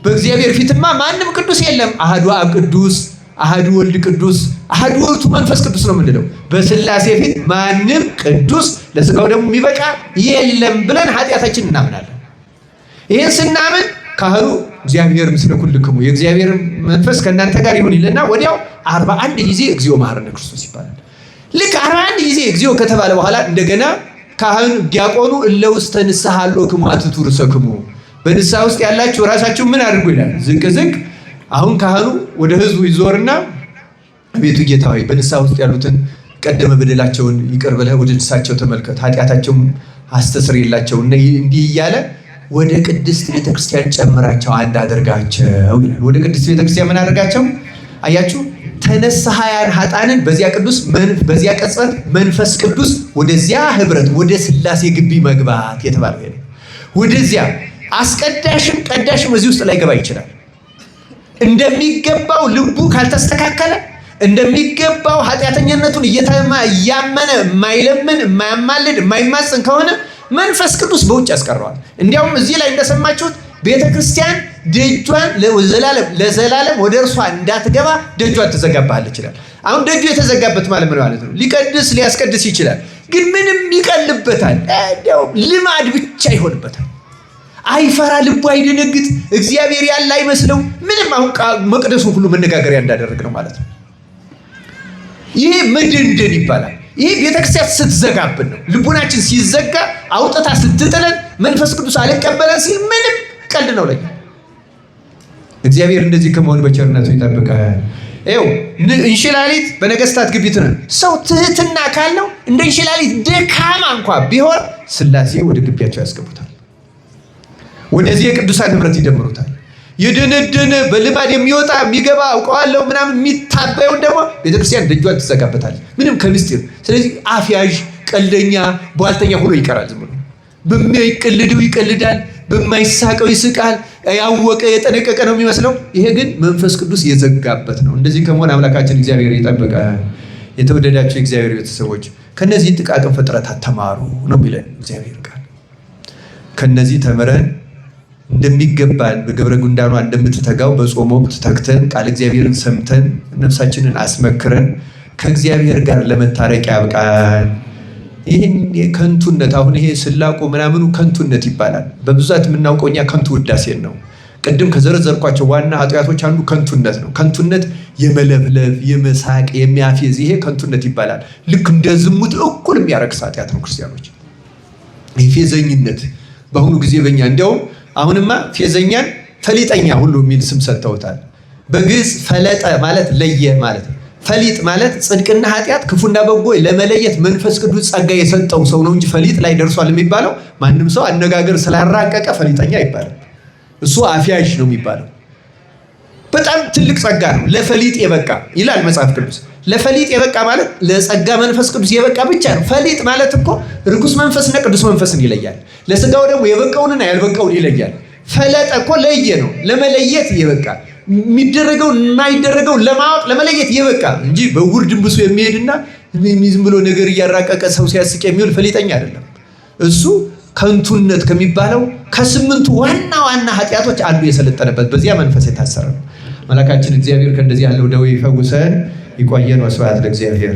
በእግዚአብሔር ፊትማ ማንም ቅዱስ የለም። አሐዱ አብ ቅዱስ፣ አሐዱ ወልድ ቅዱስ፣ አሐዱ ውእቱ መንፈስ ቅዱስ ነው የምንለው። በስላሴ ፊት ማንም ቅዱስ ለስጋው ደግሞ የሚበቃ የለም ብለን ኃጢአታችን እናምናለን። ይህን ስናምን ካህኑ እግዚአብሔር ምስለ ኩልክሙ የእግዚአብሔር መንፈስ ከእናንተ ጋር ይሁን ይልና ወዲያው 41 ጊዜ እግዚኦ መሐረነ ክርስቶስ ይባላል። ልክ 41 ጊዜ እግዚኦ ከተባለ በኋላ እንደገና ካህኑ ዲያቆኑ እለ ውስተ ንስሐ ሀሎክሙ አትቱ ርእሰክሙ በንስሐ ውስጥ ያላችሁ ራሳችሁ ምን አድርጉ ይላል። ዝቅ ዝቅ። አሁን ካህኑ ወደ ህዝቡ ይዞርና አቤቱ ጌታ ሆይ በንስሐ ውስጥ ያሉትን ቀደመ በደላቸውን ይቅር ብለህ ወደ ንስሐቸው ተመልከት፣ ኃጢአታቸውም አስተስርይላቸው እንዲህ እያለ ወደ ቅድስት ቤተክርስቲያን ጨምራቸው አንድ አድርጋቸው ይላል። ወደ ቅድስት ቤተክርስቲያን ምን አድርጋቸው? አያችሁ፣ ተነሳያን ኃጣንን በዚያ ቅጽበት መንፈስ ቅዱስ ወደዚያ ህብረት ወደ ሥላሴ ግቢ መግባት የተባለው ይሄ። ወደዚያ አስቀዳሽም ቀዳሽም እዚህ ውስጥ ላይ ገባ ይችላል። እንደሚገባው ልቡ ካልተስተካከለ እንደሚገባው ኃጢአተኛነቱን እያመነ የማይለምን የማያማልድ የማይማጽን ከሆነ መንፈስ ቅዱስ በውጭ ያስቀረዋል። እንዲያውም እዚህ ላይ እንደሰማችሁት ቤተክርስቲያን ደጇን ለዘላለም ወደ እርሷ እንዳትገባ ደጇን ትዘጋባለች ይላል። አሁን ደጁ የተዘጋበት ማለት ነው ሊቀድስ ሊያስቀድስ ይችላል፣ ግን ምንም ይቀልበታል። ልማድ ብቻ ይሆንበታል። አይፈራ፣ ልቡ አይደነግጥ፣ እግዚአብሔር ያለ አይመስለው። ምንም አሁን መቅደሱ ሁሉ መነጋገሪያ እንዳደረግ ነው ማለት ነው። ይሄ መደንደን ይባላል። ይሄ ቤተክርስቲያን ስትዘጋብን ነው። ልቡናችን ሲዘጋ አውጥታ ስትጥለን መንፈስ ቅዱስ አልቀበለን ሲል ምንም ቀልድ ነው ለኛ። እግዚአብሔር እንደዚህ ከመሆን በቸርነቱ ይጠብቃል። ይኸው እንሽላሊት በነገስታት ግቢ ነው። ሰው ትህትና ካለው እንደ እንሽላሊት ደካማ እንኳን ቢሆን ሥላሴ ወደ ግቢያቸው ያስገቡታል። ወደዚህ የቅዱሳን ህብረት ይደምሩታል። የደነደነ በልማድ የሚወጣ የሚገባ አውቀዋለሁ ምናምን የሚታበየውን ደግሞ ቤተክርስቲያን ደጇን ትዘጋበታለች፣ ምንም ከምስጢር። ስለዚህ አፍያዥ፣ ቀልደኛ፣ ቧልተኛ ሁሉ ይቀራል። ዝም ብሎ በማይቀልደው ይቀልዳል፣ በማይሳቀው ይስቃል። ያወቀ የጠነቀቀ ነው የሚመስለው። ይሄ ግን መንፈስ ቅዱስ የዘጋበት ነው። እንደዚህ ከመሆን አምላካችን እግዚአብሔር ይጠብቃል። የተወደዳቸው የእግዚአብሔር ቤተሰቦች ከነዚህ ጥቃቅን ፍጥረታት ተማሩ ነው የሚለን እግዚአብሔር ቃል። ከነዚህ ተምረን እንደሚገባን በገብረ ጉንዳኗ እንደምትተጋው በጾም ወቅት ተግተን ቃል እግዚአብሔርን ሰምተን ነፍሳችንን አስመክረን ከእግዚአብሔር ጋር ለመታረቅ ያብቃን። ይህን ከንቱነት አሁን ይሄ ስላቁ ምናምኑ ከንቱነት ይባላል። በብዛት የምናውቀው እኛ ከንቱ ውዳሴን ነው። ቅድም ከዘረዘርኳቸው ዋና ኃጢአቶች አንዱ ከንቱነት ነው። ከንቱነት የመለፍለፍ የመሳቅ የሚያፌዝ ይሄ ከንቱነት ይባላል። ልክ እንደ ዝሙት እኩል የሚያረክስ ኃጢአት ነው። ክርስቲያኖች ፌዘኝነት በአሁኑ ጊዜ በእኛ እንዲያውም አሁንማ ፌዘኛን ፈሊጠኛ ሁሉ የሚል ስም ሰጥተውታል። በግዕዝ ፈለጠ ማለት ለየ ማለት ነው። ፈሊጥ ማለት ጽድቅና ኃጢአት ክፉና በጎ ለመለየት መንፈስ ቅዱስ ጸጋ የሰጠው ሰው ነው እንጂ ፈሊጥ ላይ ደርሷል የሚባለው ማንም ሰው አነጋገር ስላራቀቀ ፈሊጠኛ ይባላል። እሱ አፍያሽ ነው የሚባለው። በጣም ትልቅ ጸጋ ነው ለፈሊጥ የበቃ ይላል መጽሐፍ ቅዱስ። ለፈሊጥ የበቃ ማለት ለጸጋ መንፈስ ቅዱስ የበቃ ብቻ ነው። ፈሊጥ ማለት እኮ ርኩስ መንፈስና ቅዱስ መንፈስን ይለያል። ለስጋው ደግሞ የበቃውንና ያልበቃውን ይለያል። ፈለጠ እኮ ለየ ነው፣ ለመለየት የበቃ የሚደረገውን የማይደረገውን ለማወቅ ለመለየት የበቃ እንጂ በውር ድንብሱ የሚሄድና ዝም ብሎ ነገር እያራቀቀ ሰው ሲያስቅ የሚውል ፈሊጠኛ አይደለም። እሱ ከንቱነት ከሚባለው ከስምንቱ ዋና ዋና ኃጢአቶች አንዱ የሰለጠነበት በዚያ መንፈስ የታሰረ ነው። አምላካችን እግዚአብሔር ከእንደዚህ ያለው ደዌ ይፈውሰን። ይቆየን። ወስብሐት ለእግዚአብሔር።